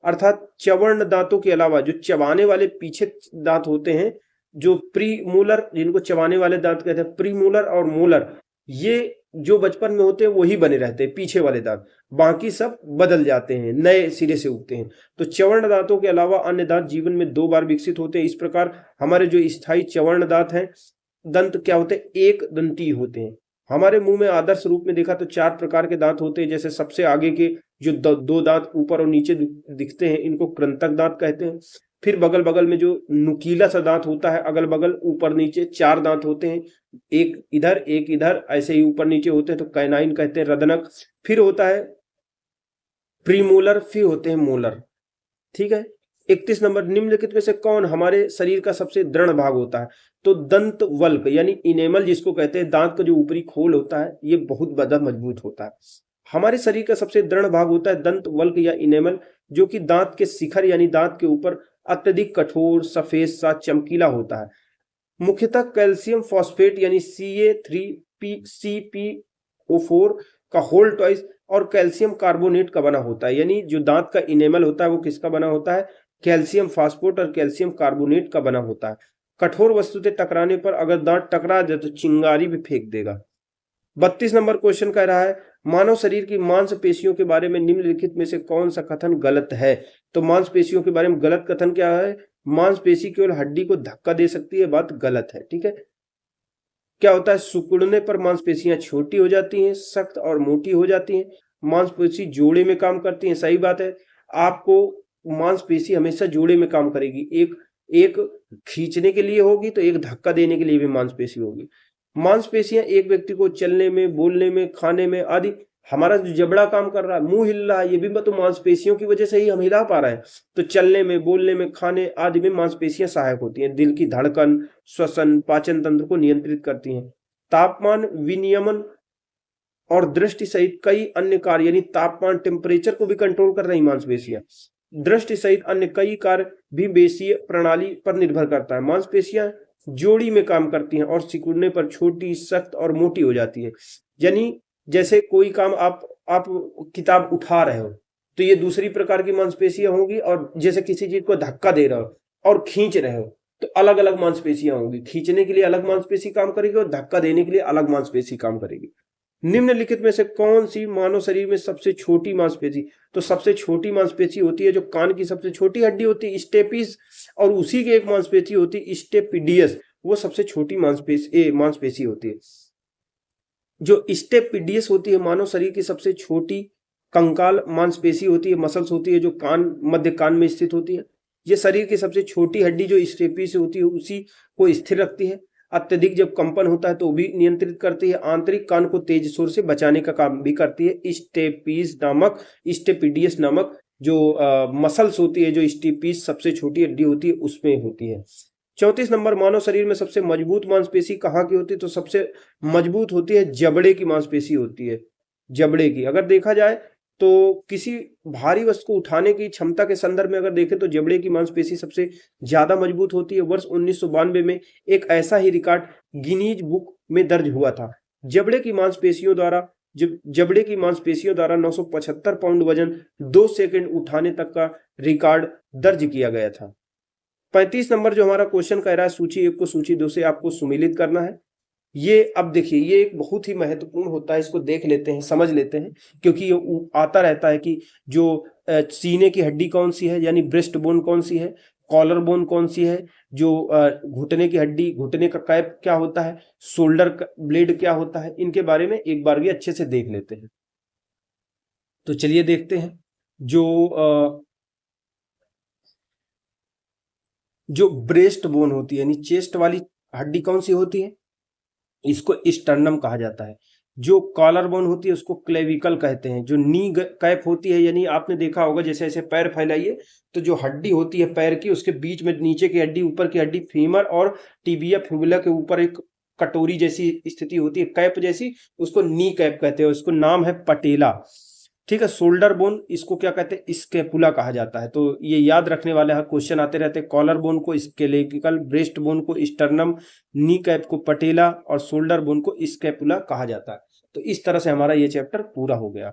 अर्थात चवर्ण दांतों के अलावा जो चबाने वाले पीछे दांत होते हैं, जो प्रीमोलर, जिनको चबाने वाले दांत कहते हैं, प्रीमोलर और मोलर, ये जो बचपन में होते हैं वही बने रहते हैं पीछे वाले दांत, बाकी सब बदल जाते हैं, नए सिरे से उगते हैं। तो चवर्ण दांतों के अलावा अन्य दांत जीवन में 2 बार विकसित होते हैं। इस प्रकार हमारे जो स्थायी चवर्ण दांत हैं, दंत क्या होते हैं, एक दंती होते हैं। हमारे मुंह में आदर्श रूप में देखा तो 4 प्रकार के दांत होते हैं, जैसे सबसे आगे के जो 2 दांत ऊपर और नीचे दिखते हैं, इनको कृंतक दांत कहते हैं। फिर बगल बगल में जो नुकीला सा दांत होता है, अगल बगल ऊपर नीचे 4 दांत होते हैं, एक इधर ऐसे ही ऊपर नीचे होते हैं, तो कैनाइन कहते हैं, रदनक। फिर होता है प्रीमोलर, फिर होते हैं मोलर। ठीक है, 31 नंबर, निम्नलिखित में से कौन हमारे शरीर का सबसे दृढ़ भाग होता है? तो दंत वल्क यानी इनेमल जिसको कहते हैं, दांत का जो ऊपरी खोल होता है, ये बहुत ज्यादा मजबूत होता है। हमारे शरीर का सबसे दृढ़ भाग होता है दंत वल्क या इनेमल, जो कि दांत के शिखर यानी दांत के ऊपर अत्यधिक कठोर, सफेद सा, चमकीला होता है। मुख्यतः कैल्शियम फॉस्फेट यानी CA3CPO4 का होल टॉइस और कैल्शियम कार्बोनेट का बना होता है। यानी जो दांत का इनेमल होता है वो किसका बना होता है? कैल्शियम फॉस्फेट और कैल्शियम कार्बोनेट का बना होता है। कठोर वस्तु से टकराने पर अगर दांत टकरा जाए तो चिंगारी भी फेंक देगा। 32 नंबर क्वेश्चन कह रहा है, मानव शरीर की मांसपेशियों के बारे में निम्नलिखित में से कौन सा कथन गलत है? तो मांसपेशियों के बारे में गलत कथन क्या है? मांसपेशी केवल हड्डी को धक्का दे सकती है, बात गलत है। ठीक है, क्या होता है? सिकुड़ने पर मांसपेशियां छोटी हो जाती हैं, सख्त और मोटी हो जाती हैं। मांसपेशी जोड़े में काम करती हैं, सही बात है। आपको मांसपेशी हमेशा जोड़े में काम करेगी, एक खींचने के लिए होगी तो एक धक्का देने के लिए भी मांसपेशी होगी। मांसपेशियां एक व्यक्ति को चलने में, बोलने में, खाने में आदि, हमारा जो जबड़ा काम कर रहा है, मुंह हिल रहा है, ये भी तो मांसपेशियों की वजह से ही हम हिला पा रहे हैं। तो चलने में, बोलने में, खाने आदि में मांसपेशियां सहायक होती हैं। दिल की धड़कन, श्वसन, पाचन तंत्र को नियंत्रित करती हैं। तापमान विनियमन और दृष्टि सहित कई अन्य कार्य, यानी तापमान, टेम्परेचर को भी कंट्रोल कर रही मांसपेशियां। दृष्टि सहित अन्य कई कार्य भी बेसीय प्रणाली पर निर्भर करता है। मांसपेशियां जोड़ी में काम करती हैं और सिकुड़ने पर छोटी, सख्त और मोटी हो जाती है। यानी जैसे कोई काम आप किताब उठा रहे हो तो ये दूसरी प्रकार की मांसपेशियां होंगी, और जैसे किसी चीज को धक्का दे रहे हो और खींच रहे हो तो अलग अलग मांसपेशियां होंगी। खींचने के लिए अलग मांसपेशी काम करेगी और धक्का देने के लिए अलग मांसपेशी काम करेगी। निम्नलिखित में से कौन सी मानव शरीर में सबसे छोटी मांसपेशी? तो सबसे छोटी मांसपेशी होती है जो कान की सबसे छोटी हड्डी होती है, स्टेपिस, और उसी की एक मांसपेशी होती है स्टेपिडियस, वो सबसे छोटी मांसपेशी होती है। जो स्टेपिडियस होती है मानव शरीर की सबसे छोटी कंकाल मांसपेशी होती है, मसल्स होती है, जो मध्य कान में स्थित होती है। ये शरीर की सबसे छोटी हड्डी जो स्टेपिस होती है उसी को स्थिर रखती है। अत्यधिक जब कंपन होता है तो भी नियंत्रित करती है। आंतरिक कान को तेज शोर से बचाने का काम भी करती है। स्टेपिडियस नामक जो मसल्स होती है, जो स्टेपिस सबसे छोटी हड्डी होती है उसमें होती है। 34 नंबर, मानव शरीर में सबसे मजबूत मांसपेशी कहाँ की होती है? तो सबसे मजबूत होती है जबड़े की मांसपेशी होती है। जबड़े की अगर देखा जाए तो किसी भारी वस्तु को उठाने की क्षमता के संदर्भ में अगर देखें तो जबड़े की मांसपेशी सबसे ज्यादा मजबूत होती है। वर्ष 1992 में एक ऐसा ही रिकॉर्ड गिनीज बुक में दर्ज हुआ था। जबड़े की मांसपेशियों द्वारा 975 पाउंड वजन 2 सेकंड उठाने तक का रिकॉर्ड दर्ज किया गया था। 35 नंबर जो हमारा क्वेश्चन कह रहा है, सूची 1 को सूची 2 से आपको सुमेलित करना है। ये अब देखिए, ये एक बहुत ही महत्वपूर्ण होता है, इसको देख लेते हैं, समझ लेते हैं, क्योंकि ये आता रहता है कि जो सीने की हड्डी कौन सी है, यानी ब्रेस्ट बोन कौन सी है, कॉलर बोन कौन सी है, जो घुटने की हड्डी, घुटने का कैप क्या होता है, शोल्डर ब्लेड क्या होता है, इनके बारे में एक बार भी अच्छे से देख लेते हैं। तो चलिए देखते हैं। जो ब्रेस्ट बोन होती है यानी चेस्ट वाली हड्डी कौन सी होती है? इसको स्टर्नम कहा जाता है। जो कॉलर बोन होती है उसको क्लेविकल कहते हैं। जो नी कैप होती है, यानी आपने देखा होगा जैसे ऐसे पैर फैलाइए तो जो हड्डी होती है पैर की, उसके बीच में नीचे की हड्डी, ऊपर की हड्डी, फीमर और टिबिया फिबुला के ऊपर एक कटोरी जैसी स्थिति होती है, कैप जैसी, उसको नी कैप कहते हैं। उसको नाम है पटेला। ठीक है। शोल्डर बोन इसको क्या कहते हैं, स्केपुला कहा जाता है। तो ये याद रखने वाले क्वेश्चन आते रहते हैं। कॉलर बोन को स्केलेटिकल, ब्रेस्ट बोन को स्टर्नम, नी कैप को पटेला और शोल्डर बोन को स्केपुला कहा जाता है। तो इस तरह से हमारा ये चैप्टर पूरा हो गया।